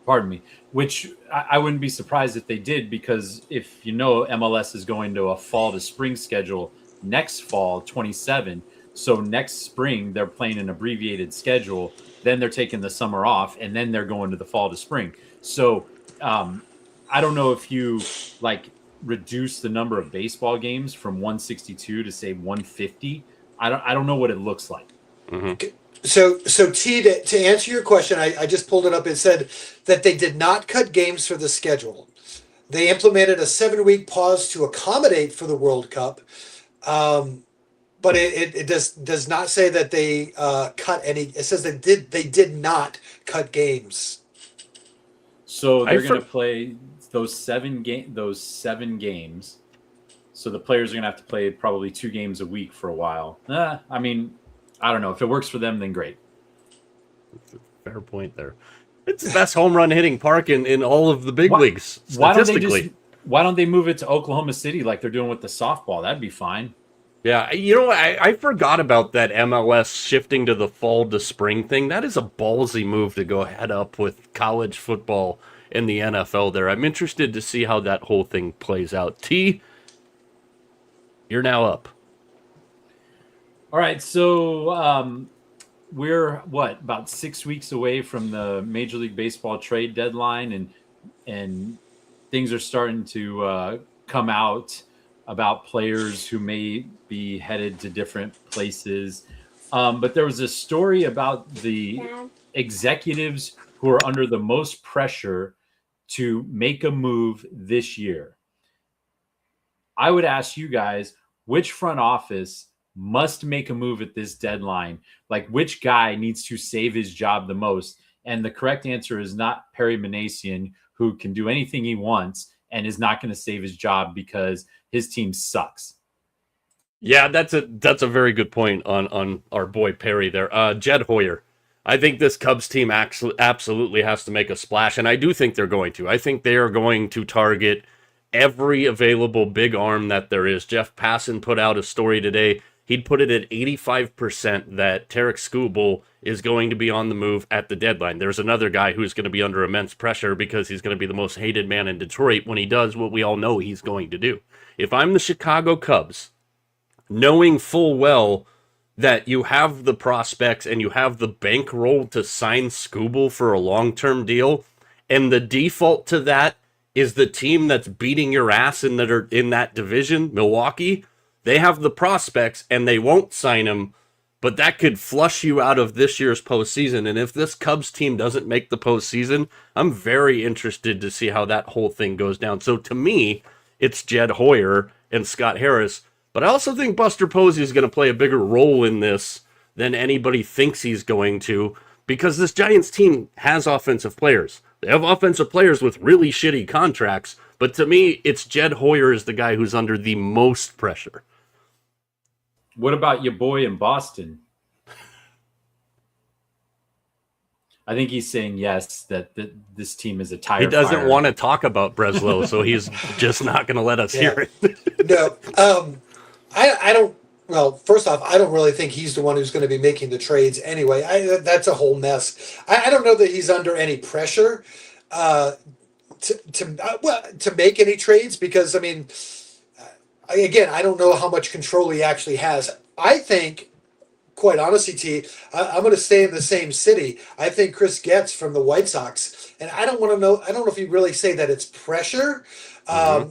I wouldn't be surprised if they did, because if you know, MLS is going to a fall to spring schedule next fall, 27. So next spring, they're playing an abbreviated schedule. Then they're taking the summer off, and then they're going to the fall to spring. So I don't know if you reduce the number of baseball games from 162 to say 150. I don't know what it looks like. Mm-hmm. So T, to answer your question, I just pulled it up. It said that they did not cut games for the schedule. They implemented a 7-week pause to accommodate for the World Cup, But it does not say that they cut any. It says they did not cut games. So I they're going to for, play those 7 games. So the players are going to have to play probably 2 games a week for a while. I mean, I don't know. If it works for them, then great. Fair point there. It's the best home run hitting park in all of the big leagues Why don't they statistically. why don't they move it to Oklahoma City like they're doing with the softball? That'd be fine. Yeah, I forgot about that MLS shifting to the fall to spring thing. That is a ballsy move to go head up with college football and the NFL there. I'm interested to see how that whole thing plays out. T, you're now up. All right, so we're about 6 weeks away from the Major League Baseball trade deadline, and things are starting to come out about players who may be headed to different places. But there was a story about the executives who are under the most pressure to make a move this year. I would ask you guys, which front office must make a move at this deadline? Like, which guy needs to save his job the most? And the correct answer is not Perry Manasian, who can do anything he wants and is not going to save his job because his team sucks. Yeah, that's a very good point on our boy Perry there. Jed Hoyer. I think this Cubs team actually absolutely has to make a splash, and I do think they're going to. I think they are going to target every available big arm that there is. Jeff Passan put out a story today. He'd put it at 85% that Tarek Skubal is going to be on the move at the deadline. There's another guy who's going to be under immense pressure because he's going to be the most hated man in Detroit when he does what we all know he's going to do. If I'm the Chicago Cubs, knowing full well that you have the prospects and you have the bankroll to sign Skubal for a long-term deal, and the default to that is the team that's beating your ass in that division, Milwaukee, they have the prospects and they won't sign him, but that could flush you out of this year's postseason. And if this Cubs team doesn't make the postseason, I'm very interested to see how that whole thing goes down. So to me, it's Jed Hoyer and Scott Harris. But I also think Buster Posey is going to play a bigger role in this than anybody thinks he's going to, because this Giants team has offensive players. They have offensive players with really shitty contracts, but to me, it's Jed Hoyer is the guy who's under the most pressure. What about your boy in Boston? I think he's saying yes, that this team is a tire. He doesn't fire. want to talk about Breslow, so he's just not going to let us hear it. No, I don't. Well, first off, I don't really think he's the one who's going to be making the trades anyway. That's a whole mess. I don't know that he's under any pressure to make any trades because I mean, again, I don't know how much control he actually has. I think, quite honestly, I'm going to stay in the same city. I think Chris Getz from the White Sox, and I don't know if you really say that it's pressure.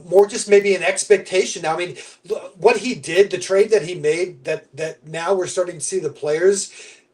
More just maybe an expectation. Now, I mean, what he did, the trade that he made, that now we're starting to see the players,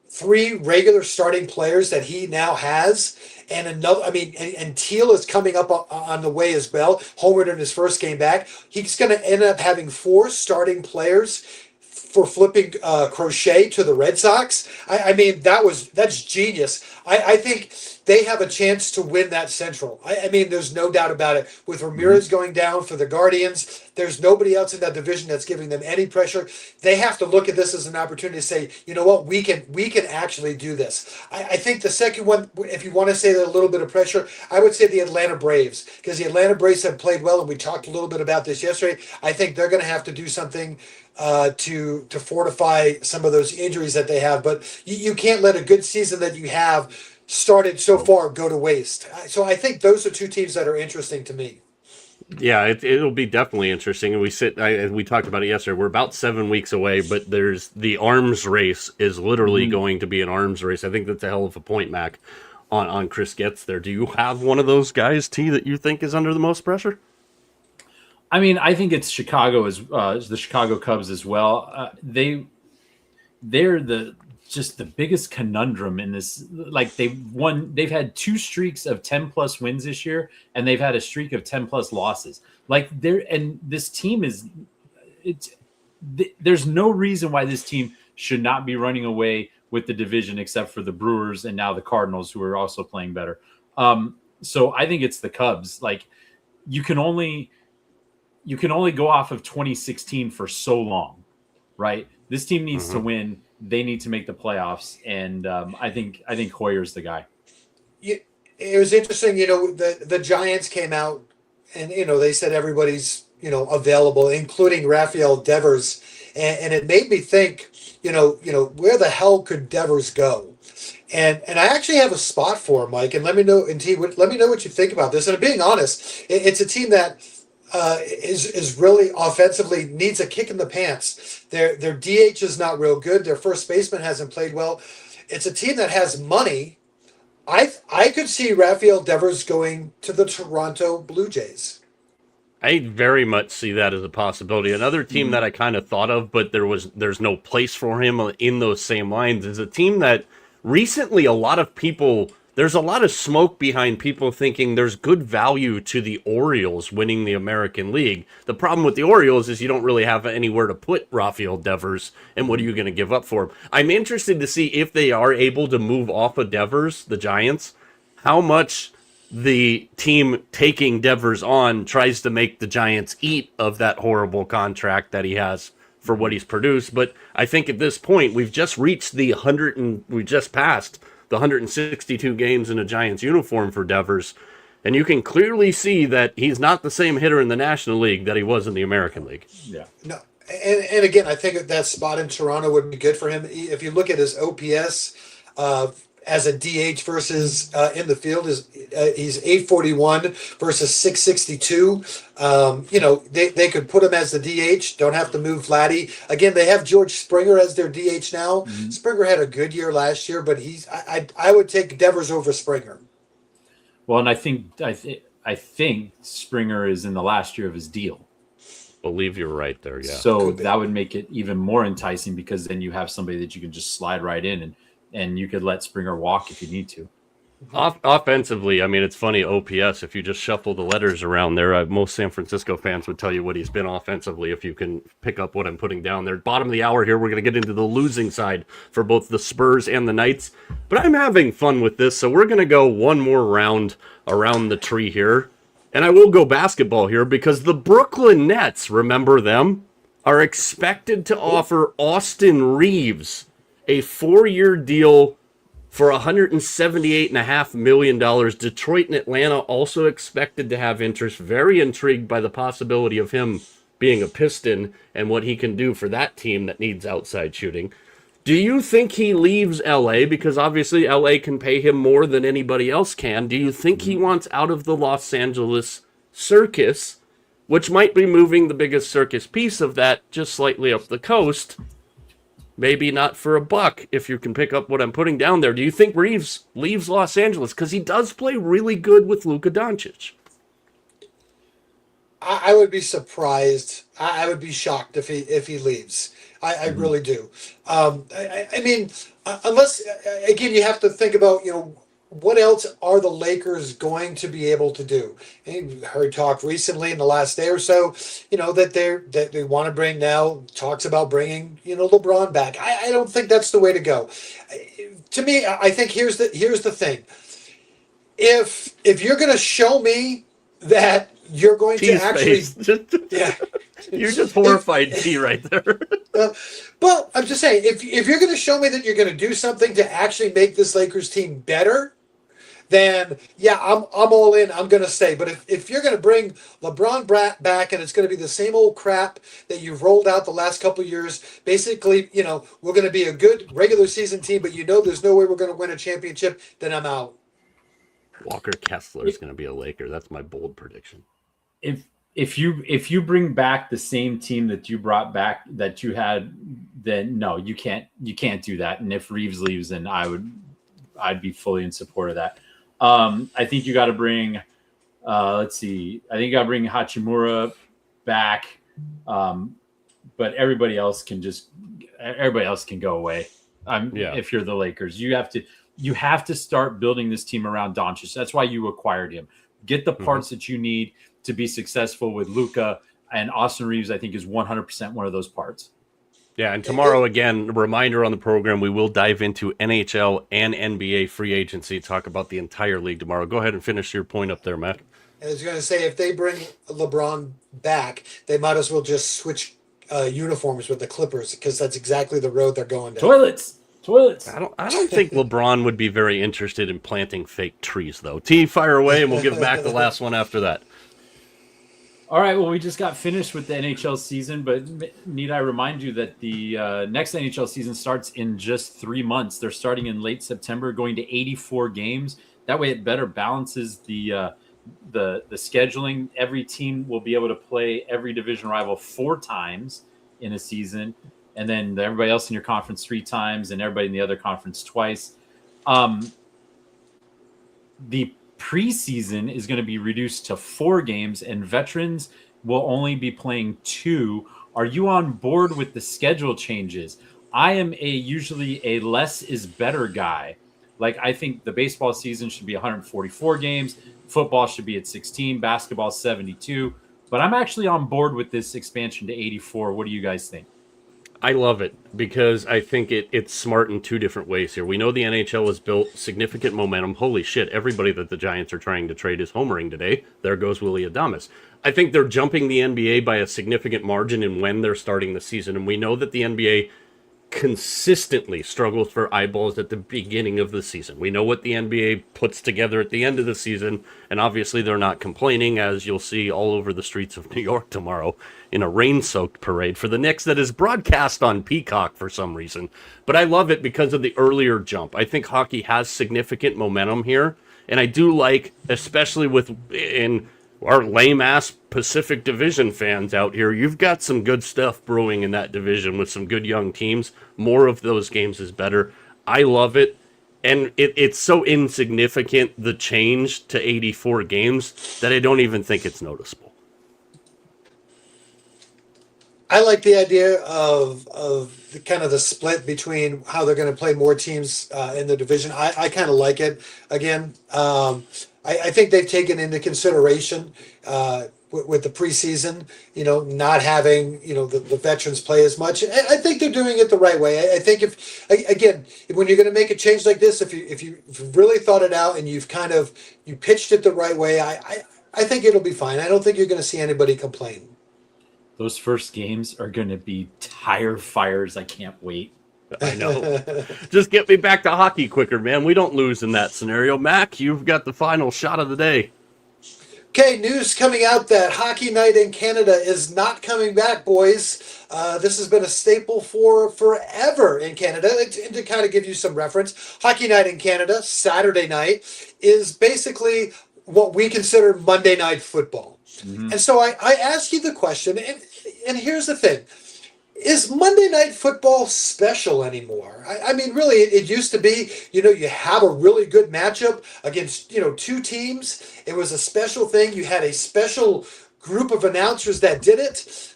3 regular starting players that he now has, and another. I mean, and Teal is coming up on the way as well. Homered in his first game back. He's going to end up having 4 starting players for flipping Crochet to the Red Sox. I mean, that's genius. I think they have a chance to win that Central. I mean, there's no doubt about it. With Ramirez going down for the Guardians, there's nobody else in that division that's giving them any pressure. They have to look at this as an opportunity to say, you know what, we can actually do this. I think the second one, if you want to say that a little bit of pressure, I would say the Atlanta Braves, because the Atlanta Braves have played well, and we talked a little bit about this yesterday. I think they're going to have to do something to fortify some of those injuries that they have. But you can't let a good season that you have started so far go to waste. So I think those are 2 teams that are interesting to me. Yeah, it'll be definitely interesting. And we talked about it yesterday. We're about 7 weeks away, but there's the arms race is literally going to be an arms race. I think that's a hell of a point, Mac, on Chris Getz there. Do you have one of those guys, T, that you think is under the most pressure? I mean, I think it's Chicago as the Chicago Cubs as well. They're just the biggest conundrum in this. Like they've had 2 streaks of 10+ wins this year, and they've had a streak of 10+ losses. Like and this team there's no reason why this team should not be running away with the division, except for the Brewers and now the Cardinals, who are also playing better. So I think it's the Cubs. Like, you can only go off of 2016 for so long, right? This team needs to win. They need to make the playoffs, and I think Hoyer's the guy. It was interesting, the Giants came out and, they said everybody's, available, including Rafael Devers. And it made me think, where the hell could Devers go? And I actually have a spot for him, Mike, and let me know, and T, let me know what you think about this. And being honest, it's a team that is really offensively needs a kick in the pants. Their DH is not real good. Their first baseman hasn't played well. It's a team that has money. I could see Rafael Devers going to the Toronto Blue Jays. I very much see that as a possibility. Another team that I kind of thought of, but there's no place for him in those same lines, is a team that recently there's a lot of smoke behind people thinking there's good value to the Orioles winning the American League. The problem with the Orioles is you don't really have anywhere to put Rafael Devers, and what are you going to give up for him? I'm interested to see if they are able to move off of Devers, the Giants, how much the team taking Devers on tries to make the Giants eat of that horrible contract that he has for what he's produced. But I think at this point, we've just reached we just passed the 162 games in a Giants uniform for Devers. And you can clearly see that he's not the same hitter in the National League that he was in the American League. Yeah. No. And again, I think that spot in Toronto would be good for him. If you look at his OPS as a DH versus in the field, he's 841 versus 662. They could put him as the DH. Don't have to move Vladdy. Again, they have George Springer as their DH now. Mm-hmm. Springer had a good year last year, but I would take Devers over Springer. Well, and I think Springer is in the last year of his deal. Believe you're right there, yeah. So that would make it even more enticing, because then you have somebody that you can just slide right in, and you could let Springer walk if you need to. Offensively, I mean, it's funny, OPS, if you just shuffle the letters around there, most San Francisco fans would tell you what he's been offensively if you can pick up what I'm putting down there. Bottom of the hour here, we're going to get into the losing side for both the Spurs and the Knights. But I'm having fun with this, so we're going to go one more round around the tree here. And I will go basketball here, because the Brooklyn Nets, remember them, are expected to offer Austin Reeves a 4-year deal for $178.5 million. Detroit and Atlanta also expected to have interest. Very intrigued by the possibility of him being a Piston and what he can do for that team that needs outside shooting. Do you think he leaves LA? Because obviously LA can pay him more than anybody else can. Do you think he wants out of the Los Angeles circus, which might be moving the biggest circus piece of that just slightly up the coast? Maybe not for $1 if you can pick up what I'm putting down there. Do you think Reeves leaves Los Angeles? Because he does play really good with Luka Doncic. I would be surprised. I would be shocked if he leaves. I really do. I mean, unless, again, you have to think about, what else are the Lakers going to be able to do? And you heard talk recently in the last day or so, that they want to bring now talks about bringing, LeBron back. I don't think that's the way to go. To me, I think here's the thing. If you're going to show me that you're going to actually, yeah, you're just horrified, T, right there. Well, I'm just saying, if you're going to show me that you're going to do something to actually make this Lakers team better, then yeah, I'm all in. I'm going to stay. But if you're going to bring LeBron back and it's going to be the same old crap that you've rolled out the last couple of years, basically, we're going to be a good regular season team, but there's no way we're going to win a championship, then I'm out. Walker Kessler is going to be a Laker. That's my bold prediction. If you bring back the same team that you brought back that you had, then no, you can't do that. And if Reeves leaves, then I'd be fully in support of that. I think you got to bring, let's see. I think you got to bring Hachimura back, but everybody else can go away. If you're the Lakers, you have to start building this team around Doncic. That's why you acquired him. Get the parts that you need to be successful with Luka. And Austin Reeves, I think, is 100% one of those parts. Yeah, and tomorrow, again, a reminder on the program, we will dive into NHL and NBA free agency, talk about the entire league tomorrow. Go ahead and finish your point up there, Matt. I was going to say, if they bring LeBron back, they might as well just switch uniforms with the Clippers, because that's exactly the road they're going down. Toilets. I don't think LeBron would be very interested in planting fake trees, though. T, fire away, and we'll give back the last one after that. All right, well, we just got finished with the NHL season, but need I remind you that the next NHL season starts in just 3 months. They're starting in late September, going to 84 games. That way it better balances the scheduling. Every team will be able to play every division rival 4 times in a season, and then everybody else in your conference 3 times, and everybody in the other conference twice. The preseason is going to be reduced to 4 games, and veterans will only be playing 2. Are you on board with the schedule changes? I am usually a less is better guy. Like, I think the baseball season should be 144 games. Football should be at 16, basketball 72. But I'm actually on board with this expansion to 84. What do you guys think? I love it because I think it's smart in 2 different ways here. We know the NHL has built significant momentum. Holy shit, everybody that the Giants are trying to trade is homering today. There goes Willie Adames. I think they're jumping the NBA by a significant margin in when they're starting the season. And we know that the NBA consistently struggles for eyeballs at the beginning of the season. We know what the NBA puts together at the end of the season, and obviously they're not complaining, as you'll see all over the streets of New York tomorrow in a rain-soaked parade for the Knicks that is broadcast on Peacock for some reason. But I love it because of the earlier jump. I think hockey has significant momentum here, and I do like, especially in our lame-ass Pacific Division fans out here, you've got some good stuff brewing in that division with some good young teams. More of those games is better. I love it. And it's so insignificant, the change to 84 games, that I don't even think it's noticeable. I like the idea of the kind of the split between how they're going to play more teams in the division. I kind of like it. Again, I think they've taken into consideration with the preseason, not having, the veterans play as much. I think they're doing it the right way. I think when you're going to make a change like this, if you really thought it out and you pitched it the right way, I think it'll be fine. I don't think you're going to see anybody complain. Those first games are going to be tire fires. I can't wait. I know. Just get me back to hockey quicker, man. We don't lose in that scenario. Mac, you've got the final shot of the day. Okay, news coming out that Hockey Night in Canada is not coming back, boys. This has been a staple for forever in Canada. And to kind of give you some reference, Hockey Night in Canada, Saturday night, is basically what we consider Monday Night Football. Mm-hmm. And so I ask you the question, and here's the thing. Is Monday Night Football special anymore? I mean, really, it used to be, you have a really good matchup against, 2 teams. It was a special thing. You had a special group of announcers that did it.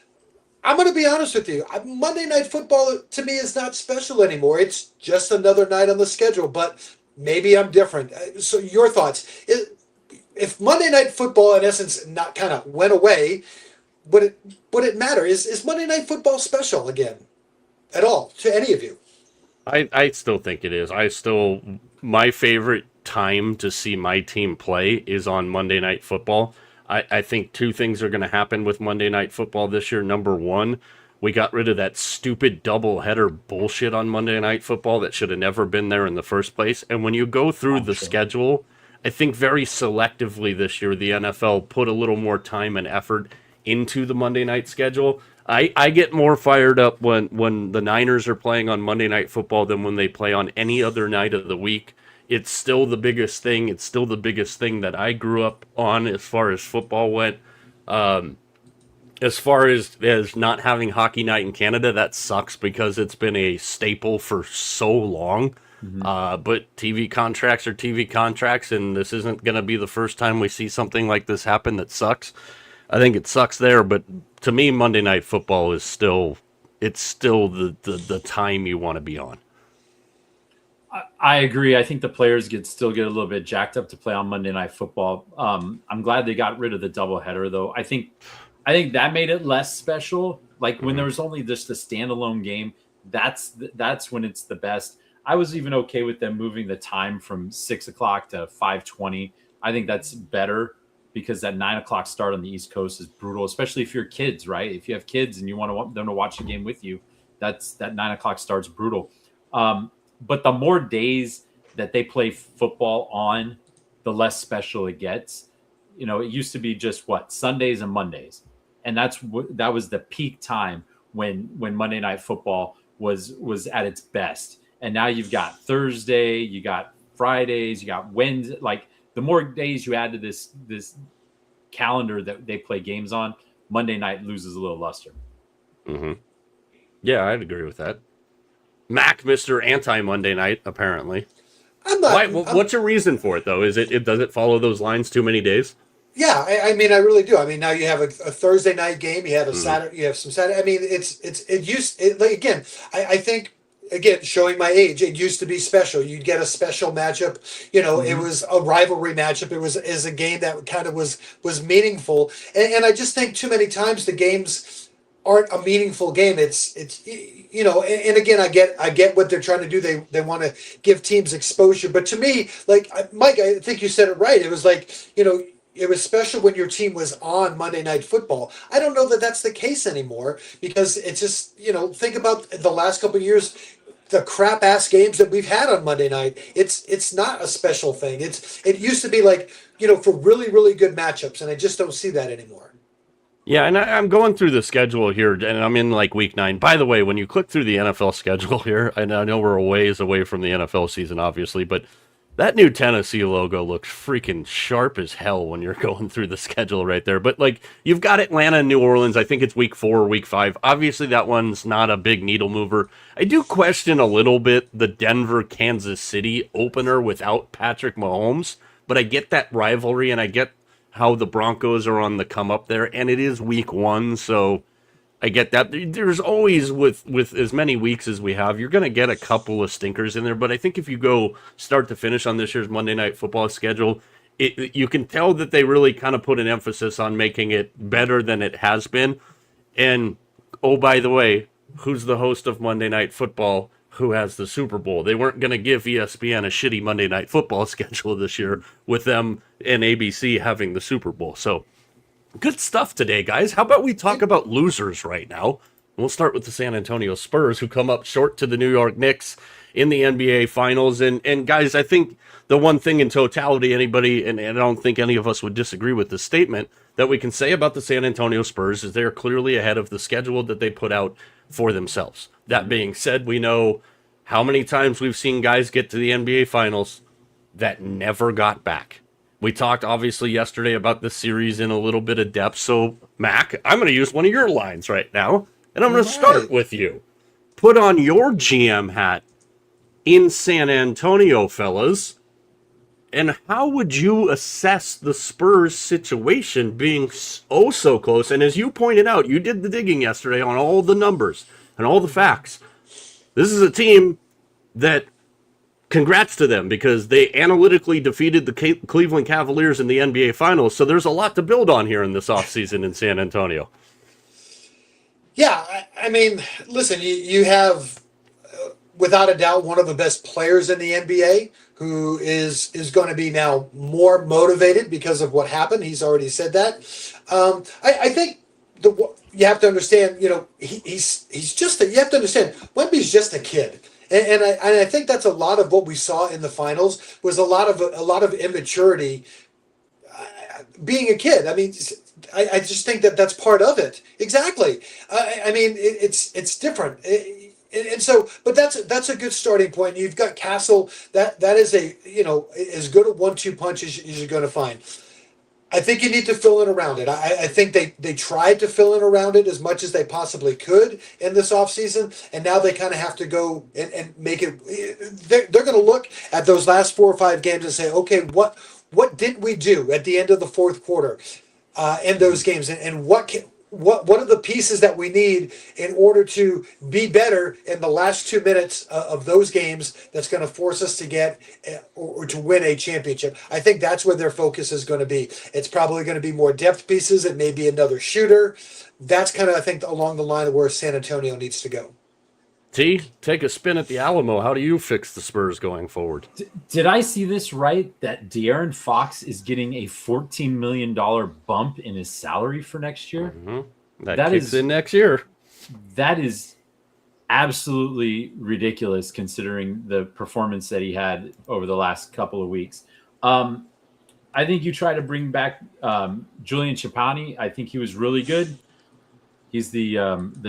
I'm going to be honest with you. Monday Night Football, to me, is not special anymore. It's just another night on the schedule, but maybe I'm different. So your thoughts. If Monday Night Football, in essence, not kind of went away, would it matter? Is Monday Night Football special again at all to any of you? I still think it is. My favorite time to see my team play is on Monday Night Football. I think 2 things are going to happen with Monday Night Football this year. Number 1, we got rid of that stupid doubleheader bullshit on Monday Night Football that should have never been there in the first place. And when you go through the schedule, I think very selectively this year, the NFL put a little more time and effort into the Monday night schedule. I get more fired up when the Niners are playing on Monday Night Football than when they play on any other night of the week. It's still the biggest thing. It's still the biggest thing that I grew up on as far as football went. As far as not having Hockey Night in Canada, that sucks because it's been a staple for so long. Mm-hmm. But TV contracts are TV contracts, and this isn't going to be the first time we see something like this happen that sucks. I think it sucks there, but to me, Monday Night Football is still the time you want to be on. I agree. I think the players still get a little bit jacked up to play on Monday Night Football. I'm glad they got rid of the doubleheader, though. I think I think that made it less special. Like when there was only just a standalone game, that's when it's the best. I was even okay with them moving the time from 6 o'clock to 5:20. I think that's better because that 9 o'clock start on the East Coast is brutal, especially if you're kids, right? If you have kids and you want them to watch the game with you, that 9 o'clock start's brutal. But the more days that they play football on, the less special it gets. You know, it used to be just Sundays and Mondays, and that was the peak time when Monday Night Football was at its best. And now you've got Thursday, you got Fridays, you got Wednesday. Like the more days you add to this calendar that they play games on, Monday night loses a little luster. Mm-hmm. Yeah, I'd agree with that. Mac, Mr. Anti-Monday Night, apparently. I'm not. Why, what's your reason for it, though? Does it follow those lines too many days? Yeah, I mean, I really do. I mean, now you have a Thursday night game. You have a Saturday. You have some Saturday. I mean, I think. Again, showing my age, it used to be special. You'd get a special matchup. You know, It was a rivalry matchup. It was a game that kind of was meaningful. And I just think too many times the games aren't a meaningful game. It's and again, I get what they're trying to do. They want to give teams exposure. But to me, like Mike, I think you said it right. It was like, it was special when your team was on Monday Night Football. I don't know that that's the case anymore because it's just, think about the last couple of years, the crap ass games that we've had on Monday night. It's not a special thing. It used to be like, for really, really good matchups, and I just don't see that anymore. Yeah, and I'm going through the schedule here, and I'm in like week 9. By the way, when you click through the NFL schedule here, and I know we're a ways away from the NFL season, obviously, but that new Tennessee logo looks freaking sharp as hell when you're going through the schedule right there. But, like, you've got Atlanta and New Orleans. I think it's week 4 or week 5. Obviously, that one's not a big needle mover. I do question a little bit the Denver-Kansas City opener without Patrick Mahomes. But I get that rivalry, and I get how the Broncos are on the come up there. And it is week 1, so I get that. There's always, with as many weeks as we have, you're going to get a couple of stinkers in there. But I think if you go start to finish on this year's Monday Night Football schedule, you can tell that they really kind of put an emphasis on making it better than it has been. And, oh, by the way, who's the host of Monday Night Football who has the Super Bowl? They weren't going to give ESPN a shitty Monday Night Football schedule this year with them and ABC having the Super Bowl. So, good stuff today, guys. How about we talk about losers right now? We'll start with the San Antonio Spurs, who come up short to the New York Knicks in the NBA Finals. And guys, I think the one thing in totality, anybody, and I don't think any of us would disagree with this statement, that we can say about the San Antonio Spurs is they're clearly ahead of the schedule that they put out for themselves. That being said, we know how many times we've seen guys get to the NBA Finals that never got back. We talked, obviously, yesterday about the series in a little bit of depth. So, Mac, I'm going to use one of your lines right now, and I'm going to start with you. Put on your GM hat in San Antonio, fellas, and how would you assess the Spurs situation being oh so close? And as you pointed out, you did the digging yesterday on all the numbers and all the facts. This is a team that, congrats to them, because they analytically defeated the Cleveland Cavaliers in the NBA Finals. So there's a lot to build on here in this offseason in San Antonio. Yeah, I mean, listen, you have, without a doubt, one of the best players in the NBA who is going to be now more motivated because of what happened. He's already said that. I think you have to understand, he's just you have to understand, Wemby's just a kid. And I think that's a lot of what we saw in the finals was a lot of immaturity, being a kid. I mean, I just think that's part of it. Exactly. I mean, it's different. And so, but that's a good starting point. You've got Castle. That is as good a 1-2 punch as you're going to find. I think you need to fill in around it. I think they tried to fill in around it as much as they possibly could in this offseason, and now they kind of have to go and make it. They're going to look at those last 4 or 5 games and say, okay, what did we do at the end of the fourth quarter in those games, and what what are the pieces that we need in order to be better in the last 2 minutes of those games that's going to force us to get or to win a championship. I think that's where their focus is going to be. It's probably going to be more depth pieces. It may be another shooter. That's kind of, I think, along the line of where San Antonio needs to go. T, take a spin at the Alamo. How do you fix the Spurs going forward? Did I see this right? That De'Aaron Fox is getting a $14 million bump in his salary for next year? Mm-hmm. That kicks in next year. That is absolutely ridiculous considering the performance that he had over the last couple of weeks. I think you try to bring back Julian Champagny. I think he was really good. He's the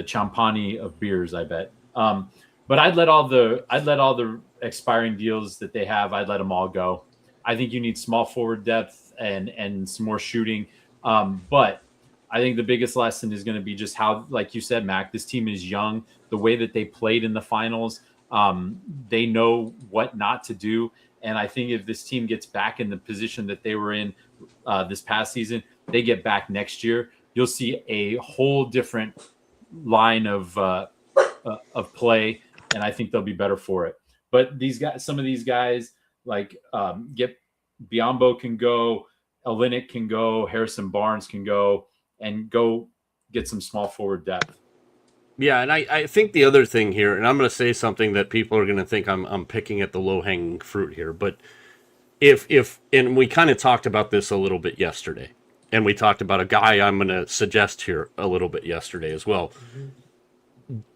Champagny of beers, I bet. But I'd let all the expiring deals that they have, I'd let them all go. I think you need small forward depth and some more shooting. But I think the biggest lesson is going to be just how, like you said, Mac, this team is young. The way that they played in the finals, they know what not to do. And I think if this team gets back in the position that they were in this past season, they get back next year, you'll see a whole different line of play, and I think they'll be better for it. But these guys, some of these guys, like Biyombo can go, Olynyk can go, Harrison Barnes can go, and go get some small forward depth. Yeah, and I think the other thing here, and I'm going to say something that people are going to think I'm picking at the low-hanging fruit here, but if and we kind of talked about this a little bit yesterday, and we talked about a guy I'm going to suggest here a little bit yesterday as well. Mm-hmm.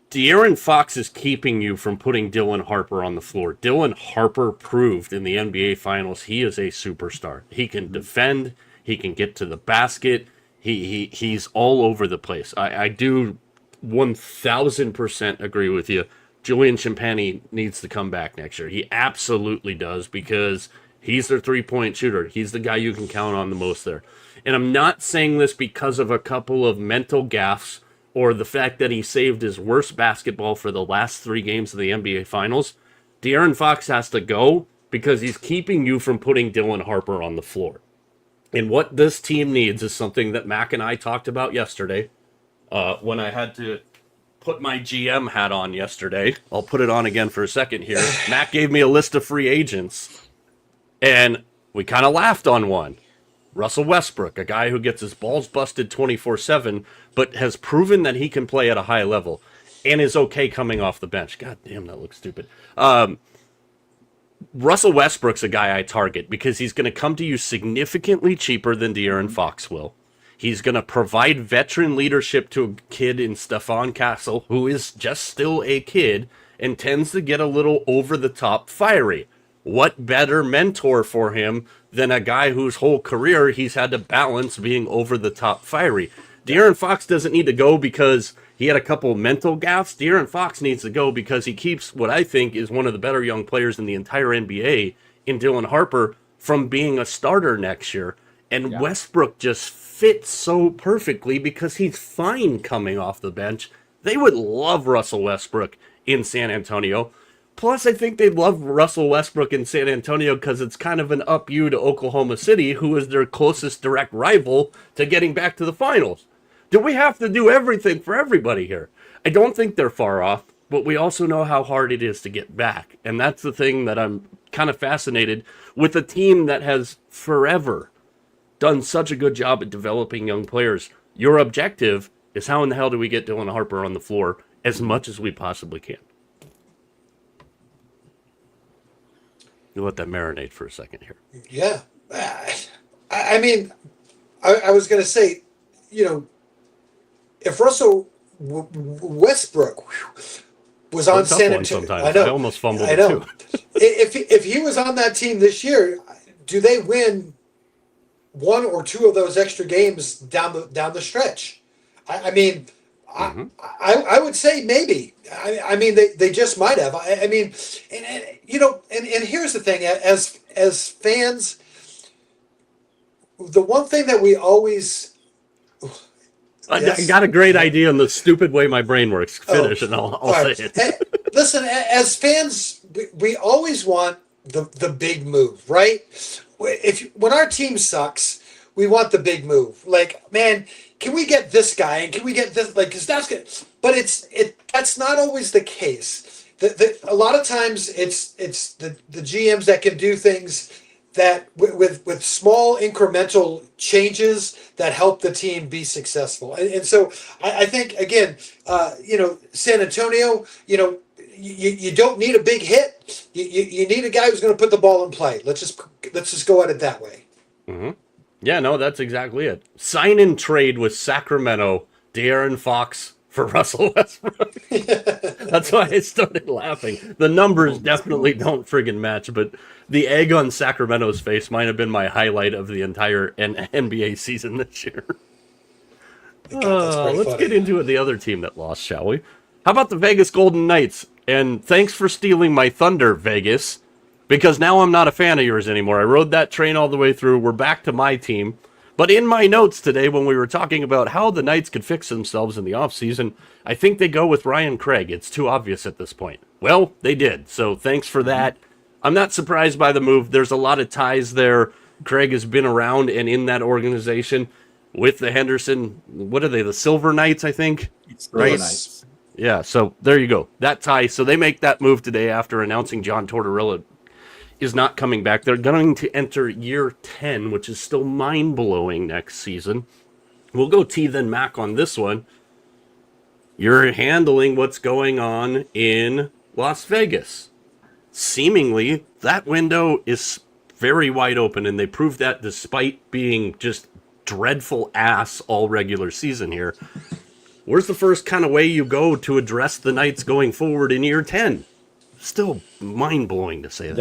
De'Aaron Fox is keeping you from putting Dylan Harper on the floor. Dylan Harper proved in the NBA Finals he is a superstar. He can defend. He can get to the basket. He's all over the place. I do 1,000% agree with you. Julian Champagny needs to come back next year. He absolutely does, because he's their three-point shooter. He's the guy you can count on the most there. And I'm not saying this because of a couple of mental gaffes or the fact that he saved his worst basketball for the last 3 games of the NBA Finals. De'Aaron Fox has to go because he's keeping you from putting Dylan Harper on the floor. And what this team needs is something that Mac and I talked about yesterday when I had to put my GM hat on yesterday. I'll put it on again for a second here. Mac gave me a list of free agents, and we kind of laughed on one. Russell Westbrook, a guy who gets his balls busted 24/7, but has proven that he can play at a high level and is okay coming off the bench. God damn, that looks stupid. Russell Westbrook's a guy I target because he's going to come to you significantly cheaper than De'Aaron Fox will. He's going to provide veteran leadership to a kid in Stephon Castle, who is just still a kid and tends to get a little over-the-top fiery. What better mentor for him than a guy whose whole career he's had to balance being over-the-top fiery? De'Aaron Fox doesn't need to go because he had a couple mental gaffes. De'Aaron Fox needs to go because he keeps what I think is one of the better young players in the entire NBA in Dylan Harper from being a starter next year. And Westbrook just fits so perfectly because he's fine coming off the bench. They would love Russell Westbrook in San Antonio. Plus, I think they'd love Russell Westbrook in San Antonio because it's kind of an up you to Oklahoma City, who is their closest direct rival to getting back to the finals. Do we have to do everything for everybody here? I don't think they're far off, but we also know how hard it is to get back. And that's the thing that I'm kind of fascinated with, a team that has forever done such a good job at developing young players. Your objective is how in the hell do we get Dylan Harper on the floor as much as we possibly can? You let that marinate for a second here. Yeah. I mean, I was going to say, you know, if Russell Westbrook was on San Antonio, I almost fumbled I know. it too. if he was on that team this year, do they win 1 or 2 of those extra games down the stretch? I mean, I would say maybe. I mean, they just might have. I mean, and you know, and here's the thing: as fans, the one thing that we always I got a great idea in the stupid way my brain works. Finish and I'll say it. Listen, as fans, we always want the big move, right? When our team sucks, we want the big move. Like, man, can we get this guy and can we get this, like, because that's good. But that's not always the case. A lot of times it's the GMs that can do things that with small incremental changes that help the team be successful. And so I think, again, San Antonio, you don't need a big hit. You need a guy who's going to put the ball in play. Let's just go at it that way. Mm-hmm. Yeah, no, that's exactly it. Sign and trade with Sacramento, De'Aaron Fox for Russell Westbrook. That's why I started laughing. The numbers definitely don't friggin' match, but the egg on Sacramento's face might have been my highlight of the entire NBA season this year. Let's get into the other team that lost, shall we? How about the Vegas Golden Knights? And thanks for stealing my thunder, Vegas, because now I'm not a fan of yours anymore. I rode that train all the way through. We're back to my team. But in my notes today, when we were talking about how the Knights could fix themselves in the offseason, I think they go with Ryan Craig. It's too obvious at this point. Well, they did, so thanks for that. I'm not surprised by the move. There's a lot of ties there. Craig has been around and in that organization with the Henderson, what are they, the Silver Knights, I think? Silver Knights. Yeah, so there you go. That tie. So they make that move today after announcing John Tortorella is not coming back. They're going to enter year 10, which is still mind-blowing next season. We'll go T then Mac on this one. You're handling what's going on in Las Vegas. Seemingly, that window is very wide open, and they proved that despite being just dreadful ass all regular season here. Where's the first kind of way you go to address the Knights going forward in year 10? Still mind-blowing to say that.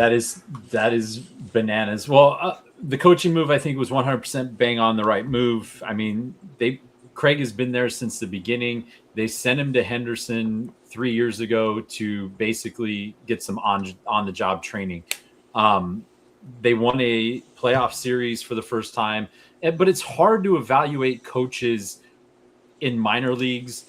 That is bananas. Well, the coaching move, I think, was 100% bang on the right move. I mean, Craig has been there since the beginning. They sent him to Henderson 3 years ago to basically get some on-the-job training. They won a playoff series for the first time, but it's hard to evaluate coaches in minor leagues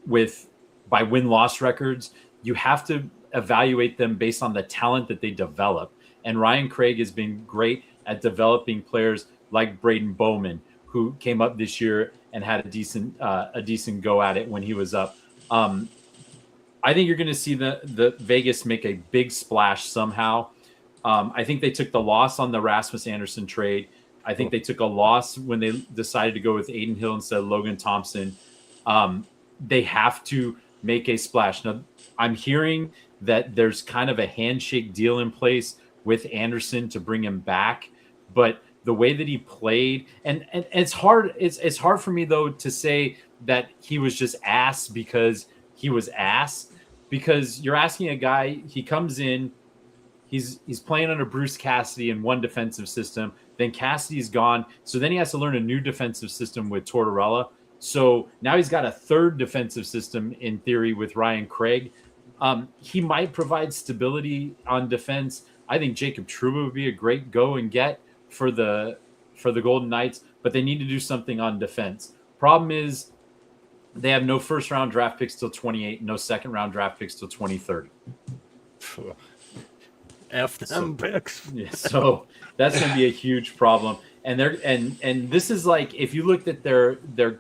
by win-loss records. You have to evaluate them based on the talent that they develop. And Ryan Craig has been great at developing players like Braden Bowman, who came up this year and had a decent go at it when he was up. I think you're going to see the Vegas make a big splash somehow. I think they took the loss on the Rasmus Anderson trade. I think they took a loss when they decided to go with Aiden Hill instead of Logan Thompson. They have to make a splash. Now, I'm hearing that there's kind of a handshake deal in place with Anderson to bring him back, but the way that he played, and it's hard. It's hard for me though to say that he was just ass because he was ass, because you're asking a guy. He comes in, he's playing under Bruce Cassidy in one defensive system. Then Cassidy's gone, so then he has to learn a new defensive system with Tortorella. So now he's got a third defensive system in theory with Ryan Craig. He might provide stability on defense. I think Jacob Trouba would be a great go and get for the Golden Knights, but they need to do something on defense. Problem is they have no first round draft picks till 28, no second round draft picks till 2030. F them picks. Yeah, so that's going to be a huge problem. And this is like, if you looked at their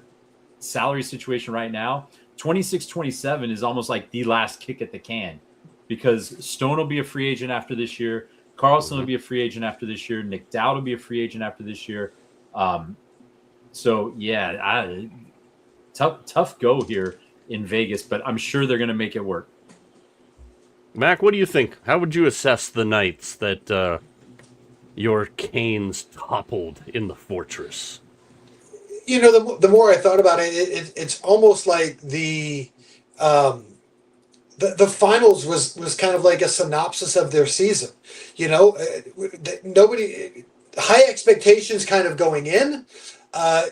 salary situation right now, 26-27 is almost like the last kick at the can, because Stone will be a free agent after this year. Carlson will be a free agent after this year. Nick Dowd will be a free agent after this year. So yeah, tough go here in Vegas, but I'm sure they're going to make it work. Mac, what do you think? How would you assess the Knights that your Canes toppled in the fortress? You know, the more I thought about it, it's almost like the finals was kind of like a synopsis of their season. You know, nobody high expectations kind of going in.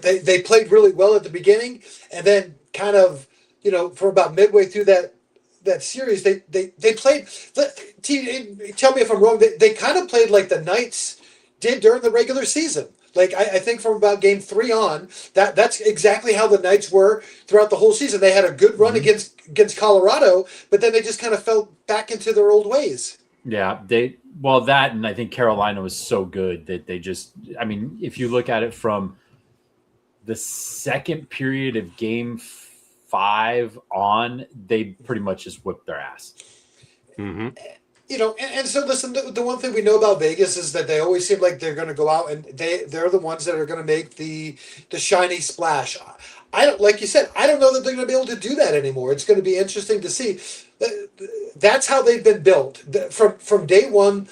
They played really well at the beginning, and then kind of, you know, for about midway through that series, they played. Tell me if I'm wrong. They kind of played like the Knights did during the regular season. Like I think from about game 3 on, that's exactly how the Knights were throughout the whole season. They had a good run against Colorado, but then they just kind of fell back into their old ways. Yeah, that, and I think Carolina was so good that they just, I mean, if you look at it from the second period of game 5 on, they pretty much just whipped their ass. Mm-hmm. And so listen, the one thing we know about Vegas is that they always seem like they're going to go out and they're the ones that are going to make the shiny splash. I don't, like you said, I don't know that they're going to be able to do that anymore. It's going to be interesting to see. That's how they've been built from day one.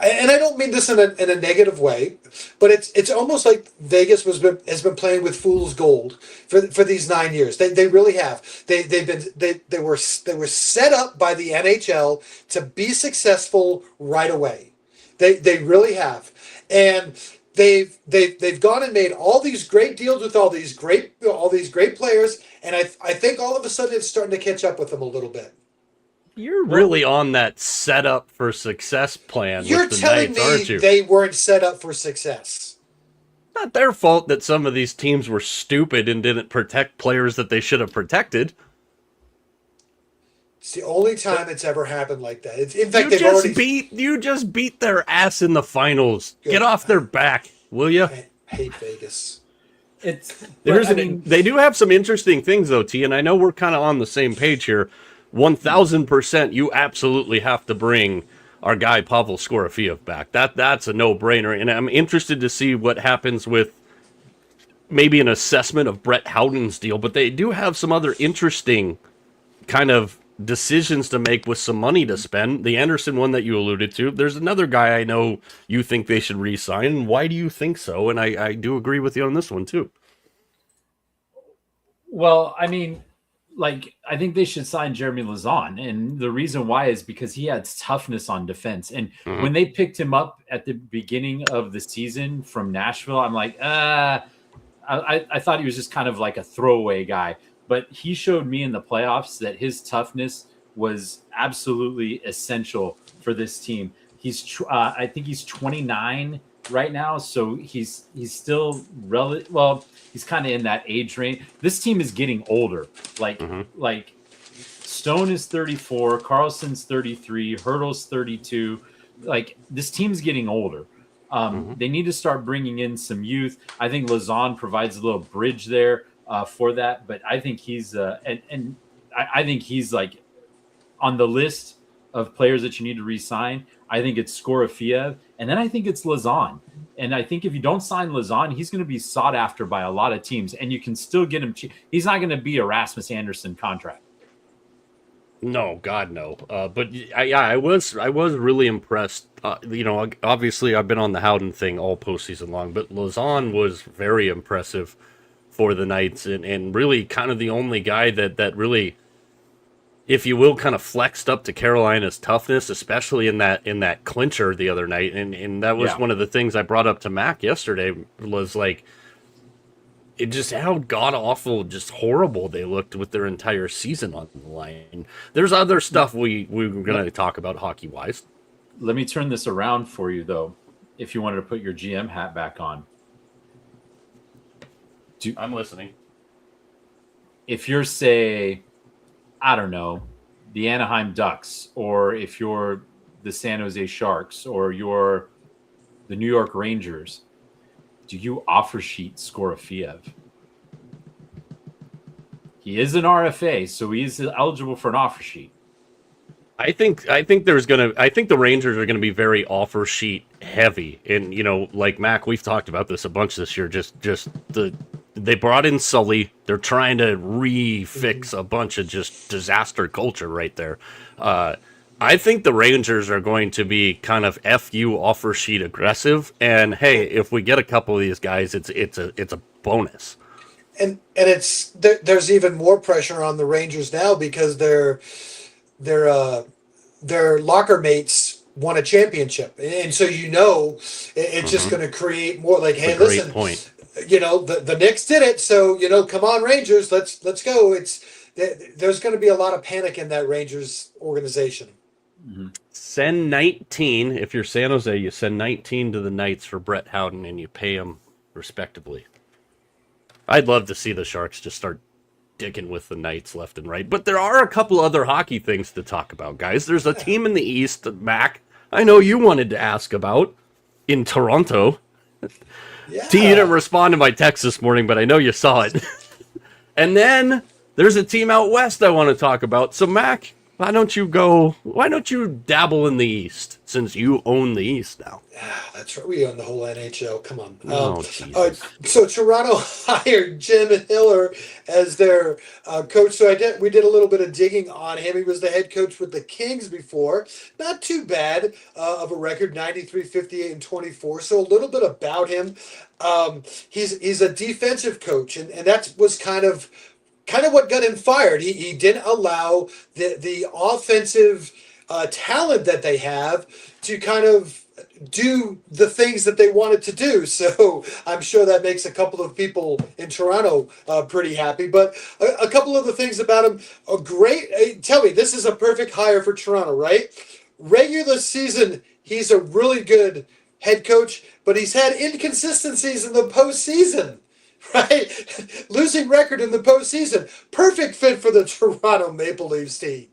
And I don't mean this in a negative way, but it's almost like Vegas has been playing with fool's gold for these 9 years. They really have. They were set up by the NHL to be successful right away. They really have, and they've gone and made all these great deals with all these great players, and I think all of a sudden it's starting to catch up with them a little bit. You're really on that setup for success plan. You're with the telling Knights, aren't me you? they weren't set up for success. Not their fault that some of these teams were stupid and didn't protect players that they should have protected. It's the only time it's ever happened like that. In fact, You just beat their ass in the finals. Good. Get off their back, will you? I hate Vegas. They do have some interesting things though, T, and I know we're kind of on the same page here. 1,000%, you absolutely have to bring our guy Pavel Skorofiev back. That's a no-brainer, and I'm interested to see what happens with maybe an assessment of Brett Howden's deal. But they do have some other interesting kind of decisions to make with some money to spend. The Anderson one that you alluded to. There's another guy I know you think they should re-sign. And why do you think so? And I do agree with you on this one too. Well, I mean, I think they should sign Jeremy Lauzon, and the reason why is because he had toughness on defense. And when they picked him up at the beginning of the season from Nashville, I'm like, I thought he was just kind of like a throwaway guy. But he showed me in the playoffs that his toughness was absolutely essential for this team. I think he's 29 right now, so he's still he's kind of in that age range. This team is getting older. Like Stone is 34, Carlson's 33, Hurdle's 32. Like, this team's getting older. They need to start bringing in some youth. I think Lauzon provides a little bridge there for that, but I think he's I think he's like on the list of players that you need to re-sign. I think it's Skorofiev, and then I think it's Lauzon. And I think if you don't sign Lauzon, he's going to be sought after by a lot of teams, and you can still get him cheap. He's not going to be a Rasmus Anderson contract. No, God, no. But I was really impressed. Obviously I've been on the Howden thing all postseason long, but Lauzon was very impressive for the Knights, and really kind of the only guy that really, if you will, kind of flexed up to Carolina's toughness, especially in that clincher the other night. And that was one of the things I brought up to Mac yesterday, was like, it just how god-awful, just horrible they looked with their entire season on the line. There's other stuff we were going to talk about hockey-wise. Let me turn this around for you, though, if you wanted to put your GM hat back on. I'm listening. If you're, say, I don't know, the Anaheim Ducks, or if you're the San Jose Sharks, or you're the New York Rangers, do you offer sheet Skorofiev? He is an RFA, so he is eligible for an offer sheet. I think the Rangers are gonna be very offer sheet heavy, and like Mac, we've talked about this a bunch this year. They brought in Sully. They're trying to refix a bunch of just disaster culture right there. I think the Rangers are going to be kind of FU offer sheet aggressive, and hey, if we get a couple of these guys, it's a bonus. And there's even more pressure on the Rangers now because their locker mates won a championship, and so it's just going to create more like, hey, listen, point. The Knicks did it, so come on, Rangers, let's go. There's going to be a lot of panic in that Rangers organization. Mm-hmm. Send 19. If you're San Jose, you send 19 to the Knights for Brett Howden, and you pay him respectably. I'd love to see the Sharks just start dicking with the Knights left and right. But there are a couple other hockey things to talk about, guys. There's a team in the East, Mac, I know you wanted to ask about, in Toronto. Yeah. T, you didn't respond to my text this morning, but I know you saw it. And then there's a team out west I want to talk about. So, Mac, why don't you dabble in the East, since you own the East now? That's right. We own the whole NHL. Come on. Oh, Jesus. So Toronto hired Jim Hiller as their coach. So we did a little bit of digging on him. He was the head coach with the Kings before. Not too bad of a record, 93, 58, and 24. So a little bit about him. He's a defensive coach, and that was kind of what got him fired. He didn't allow the offensive talent that they have to kind of do the things that they wanted to do. So I'm sure that makes a couple of people in Toronto pretty happy. But a couple of the things about him, a great. Tell me, this is a perfect hire for Toronto, right? Regular season, he's a really good head coach, but he's had inconsistencies in the postseason. Right? Losing record in the postseason. Perfect fit for the Toronto Maple Leafs team.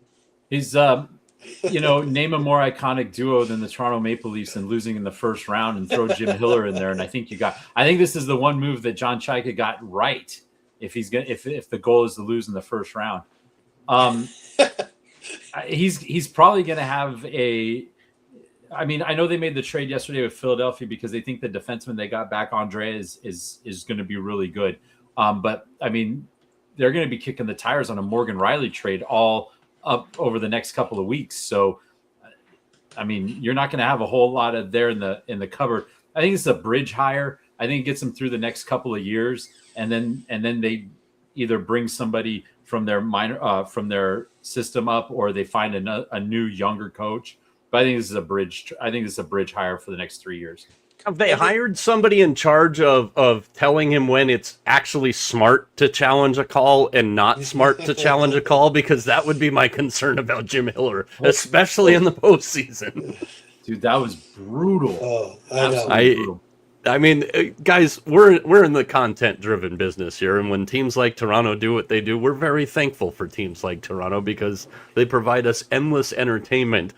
He's, name a more iconic duo than the Toronto Maple Leafs and losing in the first round and throw Jim Hiller in there. And I think this is the one move that John Chaika got right. If the goal is to lose in the first round, he's probably going to have I mean, I know they made the trade yesterday with Philadelphia because they think the defenseman they got back, Andre, is going to be really good. But I mean, they're going to be kicking the tires on a Morgan Riley trade all up over the next couple of weeks. So, I mean, you're not going to have a whole lot of there in the cupboard. I think it's a bridge hire. I think it gets them through the next couple of years, and then they either bring somebody from their system up, or they find a new younger coach. But I think this is a bridge. I think this is a bridge hire for the next 3 years. Have they hired somebody in charge of telling him when it's actually smart to challenge a call and not smart to challenge a call? Because that would be my concern about Jim Hiller, especially in the postseason. Dude, that was brutal. Oh, I know. Brutal. I mean, guys, we're in the content-driven business here, and when teams like Toronto do what they do, we're very thankful for teams like Toronto because they provide us endless entertainment.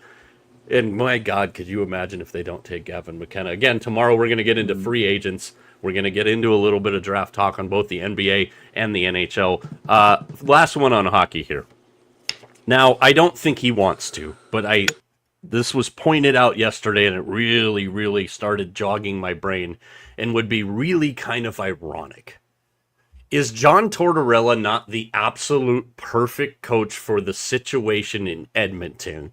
And my God, could you imagine if they don't take Gavin McKenna? Again, tomorrow we're going to get into free agents. We're going to get into a little bit of draft talk on both the NBA and the NHL. Last one on hockey here. Now, I don't think he wants to, but this was pointed out yesterday, and it really, really started jogging my brain and would be really kind of ironic. Is John Tortorella not the absolute perfect coach for the situation in Edmonton?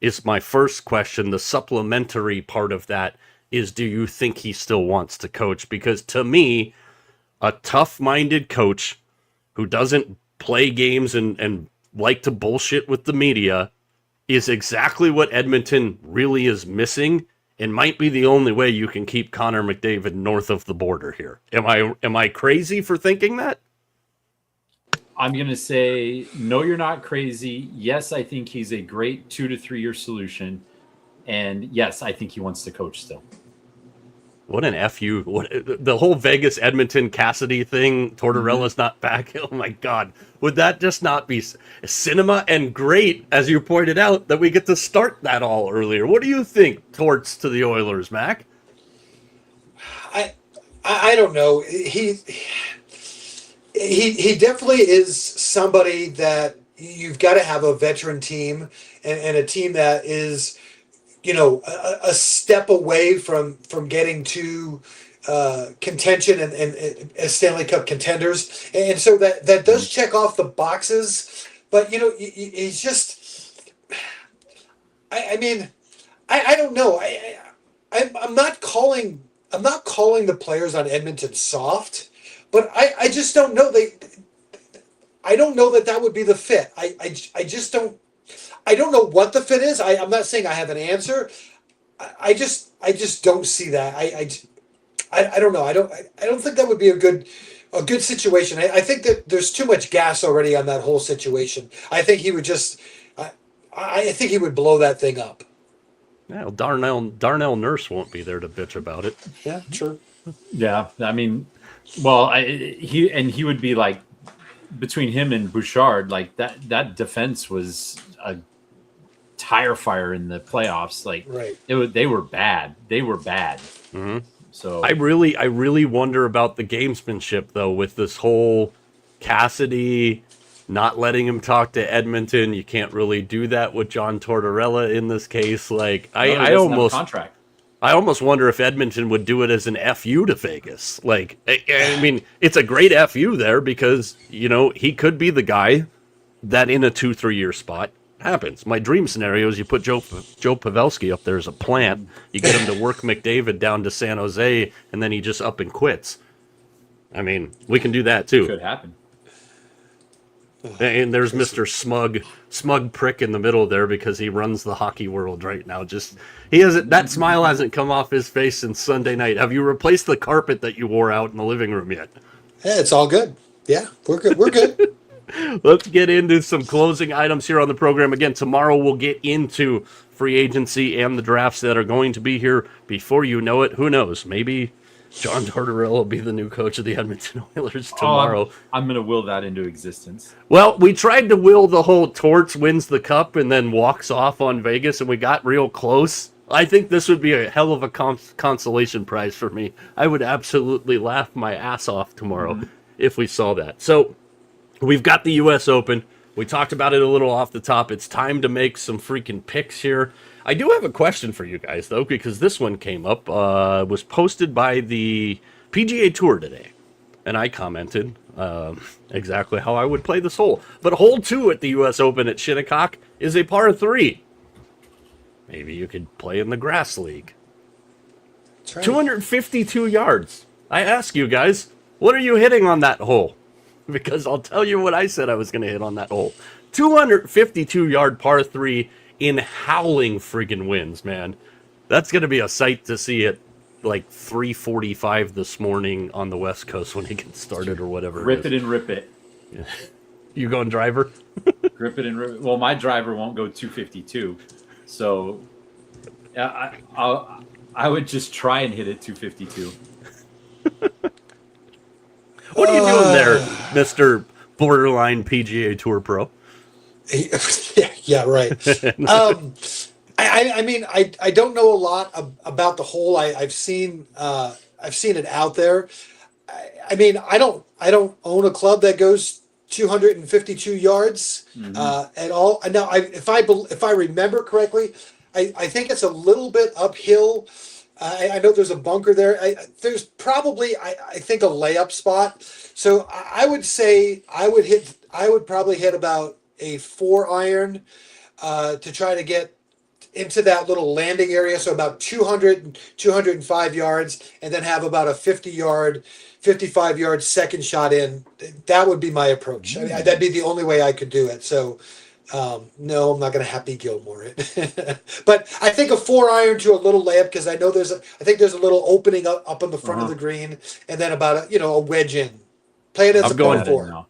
Is my first question. The supplementary part of that is, do you think he still wants to coach? Because to me, a tough-minded coach who doesn't play games and like to bullshit with the media is exactly what Edmonton really is missing, and might be the only way you can keep Connor McDavid north of the border here. Am I crazy for thinking that? I'm going to say, no, you're not crazy. Yes, I think he's a great 2 to 3 year solution. And yes, I think he wants to coach still. What an FU. The whole Vegas, Edmonton, Cassidy thing, Tortorella's not back. Oh my God. Would that just not be cinema? And great, as you pointed out, that we get to start that all earlier. What do you think, torts to the Oilers, Mac? I don't know. He definitely is somebody that you've got to have a veteran team and a team that is, a step away from getting to contention and Stanley Cup contenders. And so that does check off the boxes. But, he's just, I mean, I don't know. I'm not calling the players on Edmonton soft. But I just don't know. I don't know that would be the fit. I just don't. I don't know what the fit is. I'm not saying I have an answer. I just don't see that. I don't know. I don't think that would be a good situation. I think that there's too much gas already on that whole situation. I think he would just. I think he would blow that thing up. Well, Darnell Nurse won't be there to bitch about it. Yeah, sure. Yeah, I mean. Well, he would be like, between him and Bouchard, like that defense was a tire fire in the playoffs. Like, right. They were bad. They were bad. Mm-hmm. So I really wonder about the gamesmanship though with this whole Cassidy not letting him talk to Edmonton. You can't really do that with John Tortorella in this case. Like no, he I doesn't have a almost contract. I almost wonder if Edmonton would do it as an FU to Vegas. Like I mean, it's a great FU there because, you know, he could be the guy that in a 2-3 year spot happens. My dream scenario is you put Joe Pavelski up there as a plant, you get him to work McDavid down to San Jose, and then he just up and quits. I mean, we can do that too. Could happen. And there's Mr. Smug prick in the middle there because he runs the hockey world right now. Just he hasn't that smile hasn't come off his face since Sunday night. Have you replaced the carpet that you wore out in the living room yet? Yeah, it's all good. Yeah, we're good. We're good. Let's get into some closing items here on the program. Again, tomorrow we'll get into free agency and the drafts that are going to be here before you know it. Who knows? Maybe John Tortorella will be the new coach of the Edmonton Oilers tomorrow. I'm going to will that into existence. Well, we tried to will the whole Torts wins the cup and then walks off on Vegas, and we got real close. I think this would be a hell of a consolation prize for me. I would absolutely laugh my ass off tomorrow if we saw that. So we've got the U.S. Open. We talked about it a little off the top. It's time to make some freaking picks here. I do have a question for you guys, though, because this one came up. Was posted by the PGA Tour today, and I commented exactly how I would play this hole. But hole 2 at the U.S. Open at Shinnecock is a par 3. Maybe you could play in the grass league. That's right. 252 yards. I ask you guys, what are you hitting on that hole? Because I'll tell you what I said I was going to hit on that hole. 252-yard par 3 in howling friggin' winds, man. That's going to be a sight to see at like 3:45 this morning on the West Coast when it gets started or whatever. Rip it and rip it. Yeah. You going driver? Grip it and rip it. Well, my driver won't go 252. So I would just try and hit it 252. What are you doing there, Mr. Borderline PGA Tour Pro? Yeah, right. I mean, I don't know a lot about the hole. I've seen it out there. I mean, I don't own a club that goes 252 yards at all. Now, if I remember correctly, I think it's a little bit uphill. I know there's a bunker there. There's probably I think a layup spot. So I would say I would probably hit about a 4-iron to try to get into that little landing area. So about 205 yards, and then have about a 55-yard second shot in. That would be my approach. I mean, that'd be the only way I could do it. So no, I'm not going to Happy Gilmore it. But I think a 4-iron to a little layup, because I know I think there's a little opening up on the front of the green, and then about a wedge in. Play it as a par 4.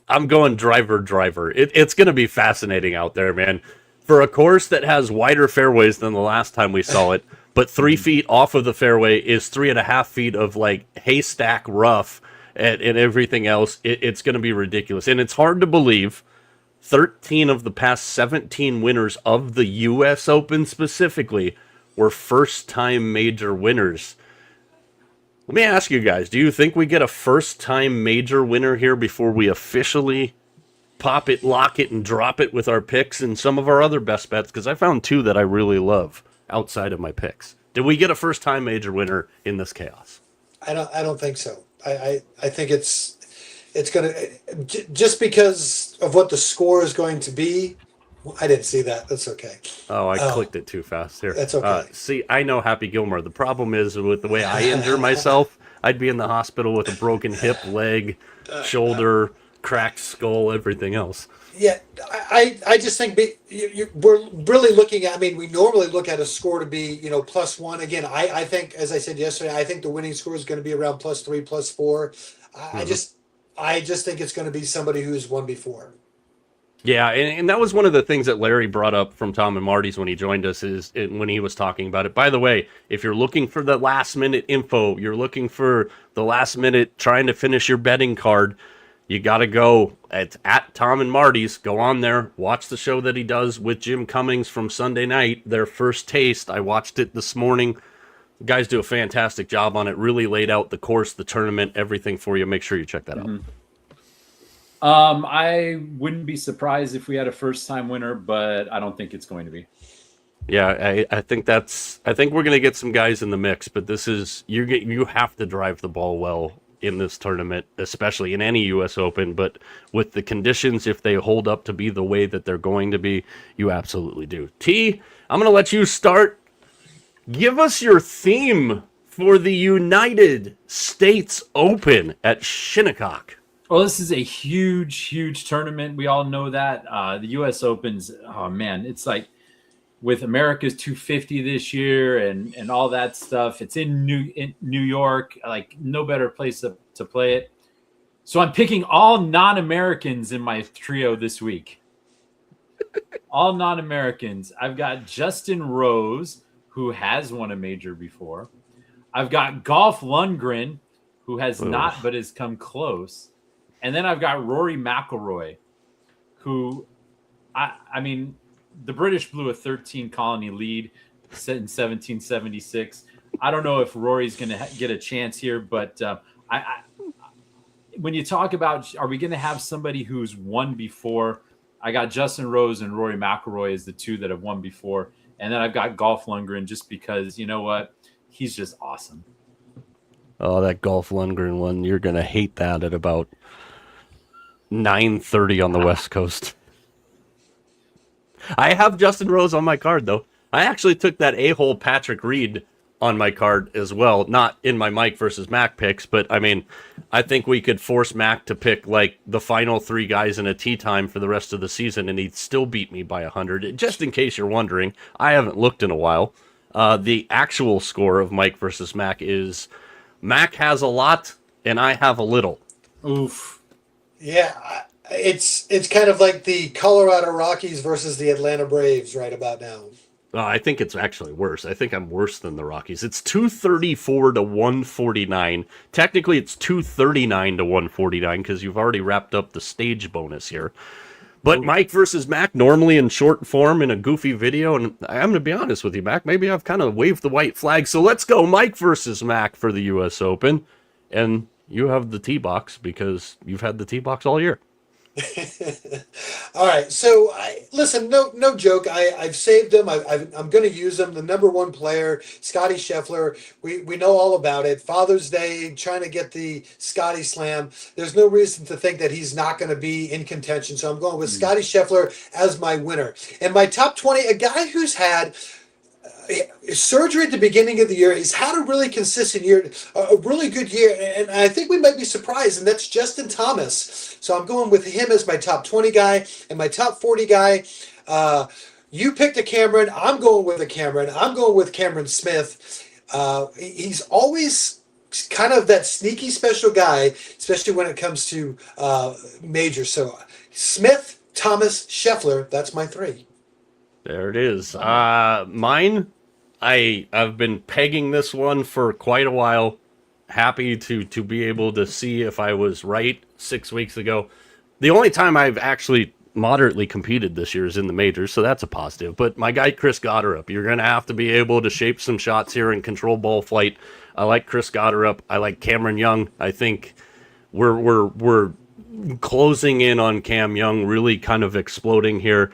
I'm going driver. It's going to be fascinating out there, man. For a course that has wider fairways than the last time we saw it, but 3 feet off of the fairway is 3.5 feet of like haystack rough and everything else. It's going to be ridiculous. And it's hard to believe 13 of the past 17 winners of the U.S. Open specifically were first-time major winners. Let me ask you guys, do you think we get a first-time major winner here before we officially pop it, lock it, and drop it with our picks and some of our other best bets? Because I found 2 that I really love outside of my picks. Did we get a first-time major winner in this chaos? I don't think so. I think it's going to, just because of what the score is going to be. I didn't see that. That's okay. Oh, I clicked it too fast here. That's okay. See, I know Happy Gilmore. The problem is with the way I injure myself, I'd be in the hospital with a broken hip, leg, shoulder, cracked skull, everything else. Yeah, I just think we're really looking at, I mean, we normally look at a score to be, +1. Again, I think, as I said yesterday, I think the winning score is going to be around +3, +4. I just think it's going to be somebody who's won before. Yeah, and that was one of the things that Larry brought up from Tom and Marty's when he joined us, when he was talking about it. By the way, if you're looking for the last-minute info, you're looking for the last-minute trying to finish your betting card, you got to go at Tom and Marty's. Go on there, watch the show that he does with Jim Cummings from Sunday night, their first taste. I watched it this morning. Guys do a fantastic job on it. Really laid out the course, the tournament, everything for you. Make sure you check that out. I wouldn't be surprised if we had a first-time winner, but I don't think it's going to be. Yeah, I think we're gonna get some guys in the mix, but this is you have to drive the ball well in this tournament, especially in any U.S. Open. But with the conditions, if they hold up to be the way that they're going to be, you absolutely do. T, I'm gonna let you start. Give us your theme for the United States Open at Shinnecock. Well, this is a huge tournament. We all know that. The U.S. Open's, oh man, it's like with America's 250 this year and all that stuff. It's in New York, like no better place to play it. So I'm picking all non-Americans in my trio this week. All non-Americans. I've got Justin Rose, who has won a major before. I've got Golf Lundgren, who has not but has come close. And then I've got Rory McIlroy, who, I mean, the British blew a 13-colony lead set in 1776. I don't know if Rory's going to get a chance here, but when you talk about are we going to have somebody who's won before, I got Justin Rose and Rory McIlroy as the two that have won before. And then I've got Golf Lundgren just because, you know what, he's just awesome. Oh, that Golf Lundgren one, you're going to hate that at about 9:30 on the West Coast. I have Justin Rose on my card, though. I actually took that a-hole Patrick Reed on my card as well. Not in my Mike versus Mac picks, but, I mean, I think we could force Mac to pick, like, the final three guys in a tee time for the rest of the season, and he'd still beat me by 100. Just in case you're wondering, I haven't looked in a while. The actual score of Mike versus Mac is Mac has a lot, and I have a little. Oof. Yeah, it's kind of like the Colorado Rockies versus the Atlanta Braves right about now. I think it's actually worse. I think I'm worse than the Rockies. It's 234 to 149. Technically, it's 239 to 149 because you've already wrapped up the stage bonus here. But Mike versus Mac, normally in short form in a goofy video, and I'm going to be honest with you, Mac, maybe I've kind of waved the white flag. So let's go Mike versus Mac for the U.S. Open. And you have the tee box because you've had the tee box all year. All right, so listen, no joke. I've saved him. I'm going to use him. The number one player, Scotty Scheffler. We know all about it. Father's Day, trying to get the Scotty Slam. There's no reason to think that he's not going to be in contention. So I'm going with Scotty Scheffler as my winner. And my top 20, a guy who's had surgery at the beginning of the year. He's had a really consistent year, a really good year, and I think we might be surprised, and that's Justin Thomas. So I'm going with him as my top 20 guy, and my top 40 guy, you picked a Cameron. I'm going with a Cameron. I'm going with Cameron Smith. He's always kind of that sneaky special guy, especially when it comes to majors. So Smith, Thomas, Scheffler, that's my three. There it is. Mine, I've been pegging this one for quite a while. Happy to be able to see if I was right 6 weeks ago. The only time I've actually moderately competed this year is in the majors, so that's a positive. But my guy Chris Gotterup, you're going to have to be able to shape some shots here and control ball flight. I like Chris Gotterup. I like Cameron Young. I think we're closing in on Cam Young, really kind of exploding here.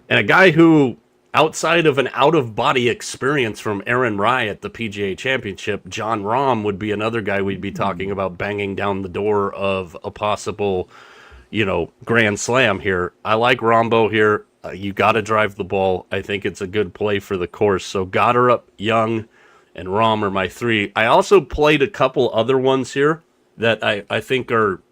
And a guy who, outside of an out-of-body experience from Aaron Rai at the PGA Championship, John Rahm would be another guy we'd be talking about banging down the door of a possible, Grand Slam here. I like Rombo here. You got to drive the ball. I think it's a good play for the course. So Gotterup, Young, and Rahm are my three. I also played a couple other ones here that I think are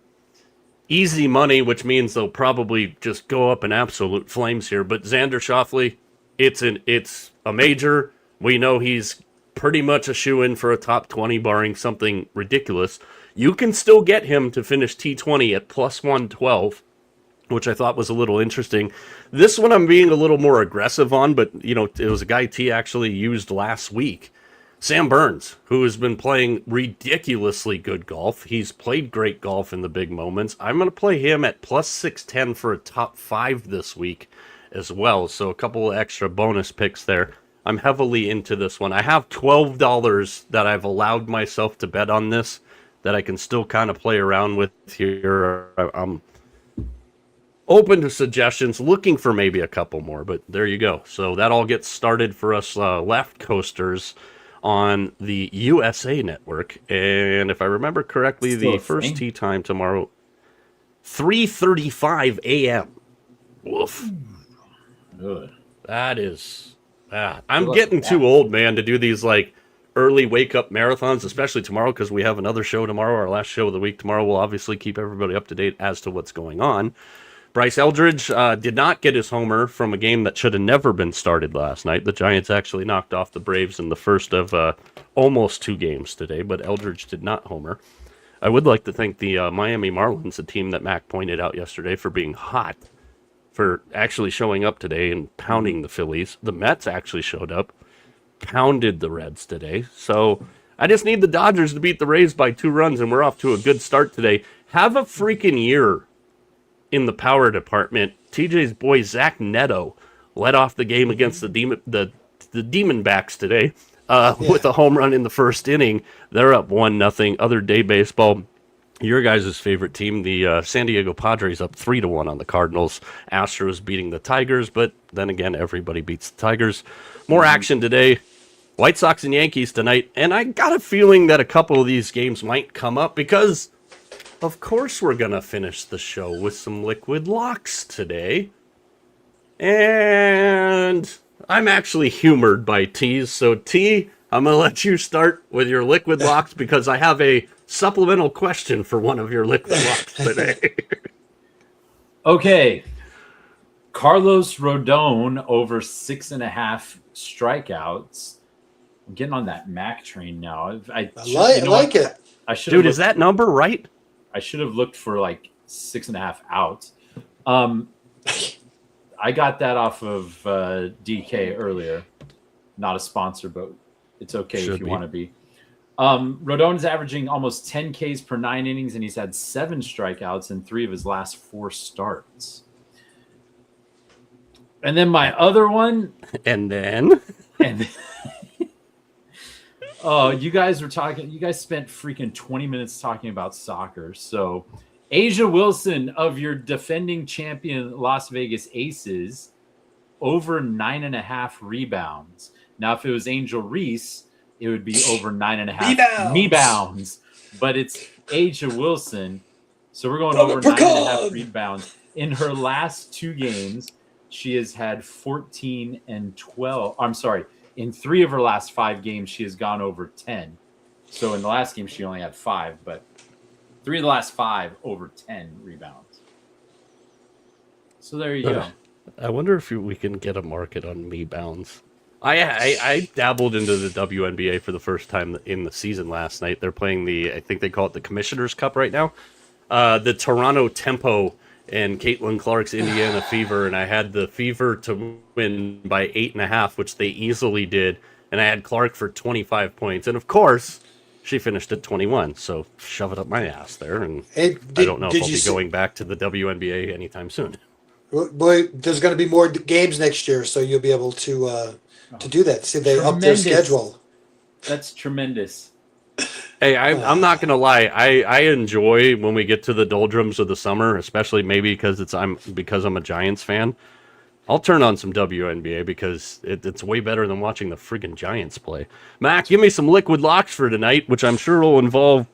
easy money, which means they'll probably just go up in absolute flames here. But Xander Schauffele, it's a major. We know he's pretty much a shoo-in for a top 20, barring something ridiculous. You can still get him to finish T20 at plus 112, which I thought was a little interesting. This one I'm being a little more aggressive on, but it was a guy T actually used last week. Sam Burns, who has been playing ridiculously good golf. He's played great golf in the big moments. I'm going to play him at plus 610 for a top 5 this week as well. So a couple of extra bonus picks there. I'm heavily into this one. I have $12 that I've allowed myself to bet on this that I can still kind of play around with here. I'm open to suggestions, looking for maybe a couple more, but there you go. So that all gets started for us left coasters on the USA Network. And if I remember correctly, Still the a first thing? tee time tomorrow, 3:35 a.m. Woof. Ugh. That is... I'm Good luck getting with too that. old, man, to do these like early wake up marathons, especially tomorrow because we have another show tomorrow, our last show of the week tomorrow. We'll obviously keep everybody up to date as to what's going on. Bryce Eldridge did not get his homer from a game that should have never been started last night. The Giants actually knocked off the Braves in the first of almost 2 games today, but Eldridge did not homer. I would like to thank the Miami Marlins, a team that Mac pointed out yesterday, for being hot, for actually showing up today and pounding the Phillies. The Mets actually showed up, pounded the Reds today. So I just need the Dodgers to beat the Rays by 2 runs, and we're off to a good start today. Have a freaking year in the power department. TJ's boy Zach Neto led off the game against the Demonbacks today with a home run in the first inning. They're up 1-0. Other day baseball, your guys' favorite team, the San Diego Padres, up 3-1 on the Cardinals. Astros beating the Tigers, but then again, everybody beats the Tigers. More action today. White Sox and Yankees tonight, and I got a feeling that a couple of these games might come up because, of course, we're going to finish the show with some liquid locks today. And I'm actually humored by T's. So, T, I'm going to let you start with your liquid locks because I have a supplemental question for one of your liquid locks today. Okay. Carlos Rodon over 6.5 strikeouts. I'm getting on that Mac train now. I like it. I should Dude, is that number right? I should have looked for like 6.5 outs. I got that off of DK earlier. Not a sponsor, but it's okay if you want to be. Rodon's averaging almost 10 Ks per 9 innings, and he's had 7 strikeouts in 3 of his last 4 starts. And then my other one. And then? Oh, you guys spent freaking 20 minutes talking about soccer. So Asia Wilson of your defending champion Las Vegas Aces over 9.5 rebounds. Now, if it was Angel Reese, it would be over 9.5 rebounds. But it's Asia Wilson. So we're going over 9.5 rebounds. In her last 2 games, she has had 14 and 12. I'm sorry. In 3 of her last 5 games, she has gone over 10. So in the last game, she only had 5, but 3 of the last 5 over 10 rebounds. So there you go. I wonder if we can get a market on me bounds. I dabbled into the WNBA for the first time in the season last night. They're playing I think they call it the Commissioner's Cup right now. The Toronto Tempo and Caitlin Clark's Indiana Fever, and I had the Fever to win by 8.5, which they easily did, and I had Clark for 25 points, and of course, she finished at 21, so shove it up my ass there, and I don't know if I'll be going back to the WNBA anytime soon. Boy, there's going to be more games next year, so you'll be able to do that. See, they up their schedule. That's tremendous. Hey, I'm not gonna lie. I enjoy when we get to the doldrums of the summer, especially maybe because I'm a Giants fan. I'll turn on some WNBA because it's way better than watching the friggin' Giants play. Mac, give me some liquid locks for tonight, which I'm sure will involve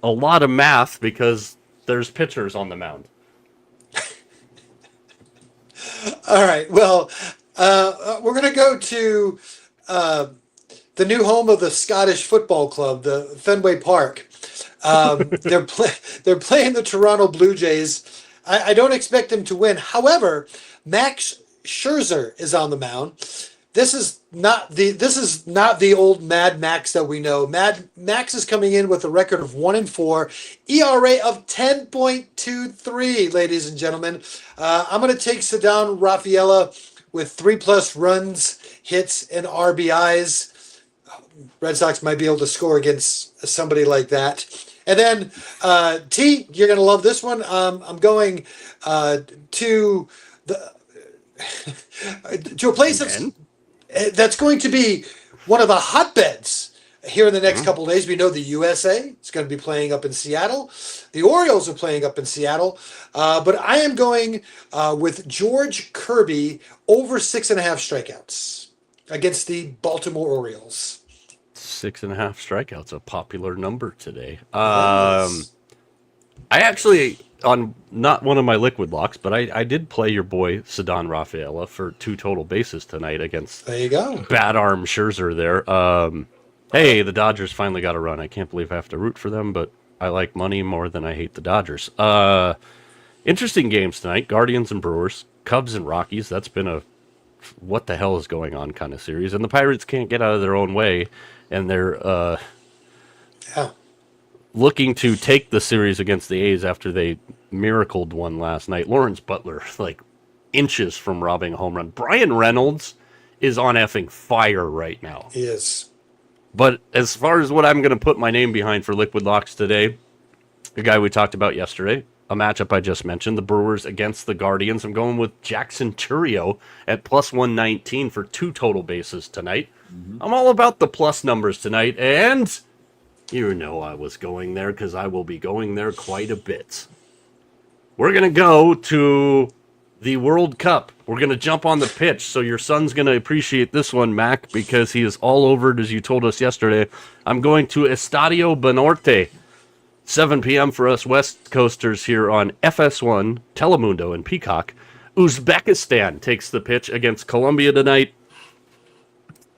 a lot of math because there's pitchers on the mound. All right. Well, we're going to go to the new home of the Scottish Football Club, the Fenway Park. They're playing the Toronto Blue Jays. I don't expect them to win. However, Max Scherzer is on the mound. This is not the old Mad Max that we know. Mad Max is coming in with a record of 1-4, ERA of 10.23. Ladies and gentlemen, I'm going to take Ceddanne Rafaela with 3+ runs, hits, and RBIs. Red Sox might be able to score against somebody like that. And then T, you're going to love this one. I'm going to a place that's That's going to be one of the hotbeds here in the next couple of days. We know the USA is going to be playing up in Seattle. The Orioles are playing up in Seattle. But I am going with George Kirby over 6.5 strikeouts against the Baltimore Orioles. 6.5 strikeouts, a popular number today. Yes. I actually, on not one of my liquid locks, but I did play your boy Ceddanne Rafaela for 2 total bases tonight against There you go. bad arm Scherzer there. Hey, the Dodgers finally got a run. I can't believe I have to root for them, but I like money more than I hate the Dodgers. Interesting games tonight. Guardians and Brewers, Cubs and Rockies. That's been a what the hell is going on kind of series. And the Pirates can't get out of their own way, and they're Yeah. looking to take the series against the A's after they miracled one last night. Lawrence Butler, like inches from robbing a home run. Brian Reynolds is on effing fire right now. He is. But as far as what I'm going to put my name behind for Liquid Locks today, the guy we talked about yesterday, a matchup I just mentioned, the Brewers against the Guardians. I'm going with Jackson Churio at plus 119 for 2 total bases tonight. I'm all about the plus numbers tonight, and you know I was going there because I will be going there quite a bit. We're going to go to the World Cup. We're going to jump on the pitch, so your son's going to appreciate this one, Mac, because he is all over it, as you told us yesterday. I'm going to Estadio Banorte, 7 p.m. for us West Coasters here on FS1, Telemundo, and Peacock. Uzbekistan takes the pitch against Colombia tonight.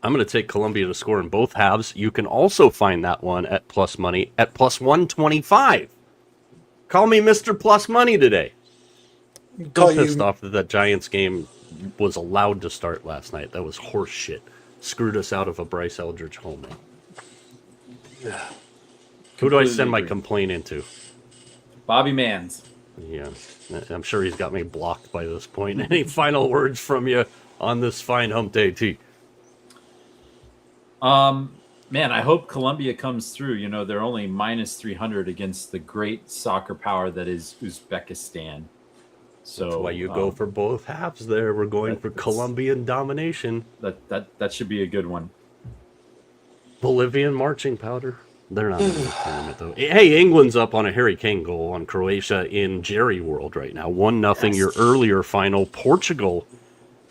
I'm going to take Colombia to score in both halves. You can also find that one at plus money at plus 125. Call me Mr. Plus Money today. Call I'm pissed you. off that that Giants game was allowed to start last night. That was horse shit. Screwed us out of a Bryce Eldridge home run. Who do I send my agree. complaint into? Bobby Mans. Yeah, I'm sure he's got me blocked by this point. Any final words from you on this fine hump day, T? Man, I hope Colombia comes through. You know, they're only minus 300 against the great soccer power that is Uzbekistan. So That's why you go for both halves there. We're going for that's- Colombian domination. that should be a good one. Bolivian marching powder. They're not in the tournament, though. Hey, England's up on a Harry Kane goal on Croatia in Jerry World right now. 1-0 Yes. your earlier final. Portugal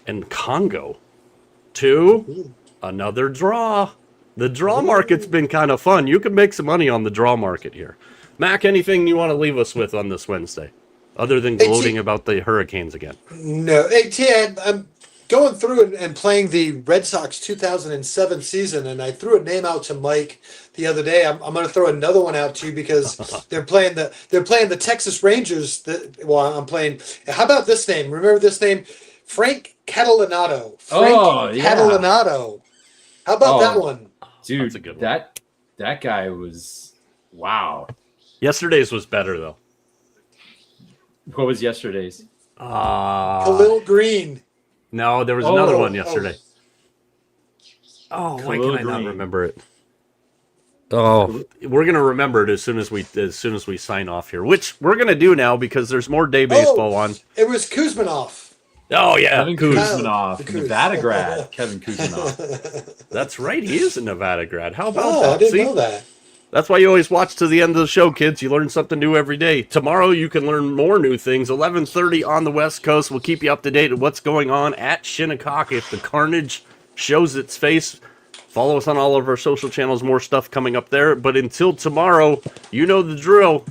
and Congo. 2, another draw. The draw market's been kind of fun. You can make some money on the draw market here. Mac, anything you want to leave us with on this Wednesday? Other than Hey, gloating T- about the Hurricanes again. No. Hey, T, I'm going through and playing the Red Sox 2007 season, and I threw a name out to Mike the other day. I'm going to throw another one out to you because they're playing the Texas Rangers. I'm playing. How about this name? Remember this name? Frank Catalanato. Frank Oh, yeah. Catalanato. How about Oh. that one? Dude, That's a good one. that guy was wow. Yesterday's was better, though. What was yesterday's? Khalil Green. No, there was another Oh, one yesterday. Oh, why Khalil can I not Green. remember it? Oh, we're gonna remember it as soon as we sign off here, which we're gonna do now because there's more day baseball on. It was Kuzmanov. Oh yeah, Kevin Kuz. Kuzmanov, Kuz. Nevada grad. Kevin Kuzmanov. That's right, he is a Nevada grad. How about Oh, that? I didn't See? know that. That's why you always watch to the end of the show, kids. You learn something new every day. Tomorrow you can learn more new things. 11:30 on the West Coast. We'll keep you up to date on what's going on at Shinnecock. If the carnage shows its face, follow us on all of our social channels. More stuff coming up there. But until tomorrow, you know the drill.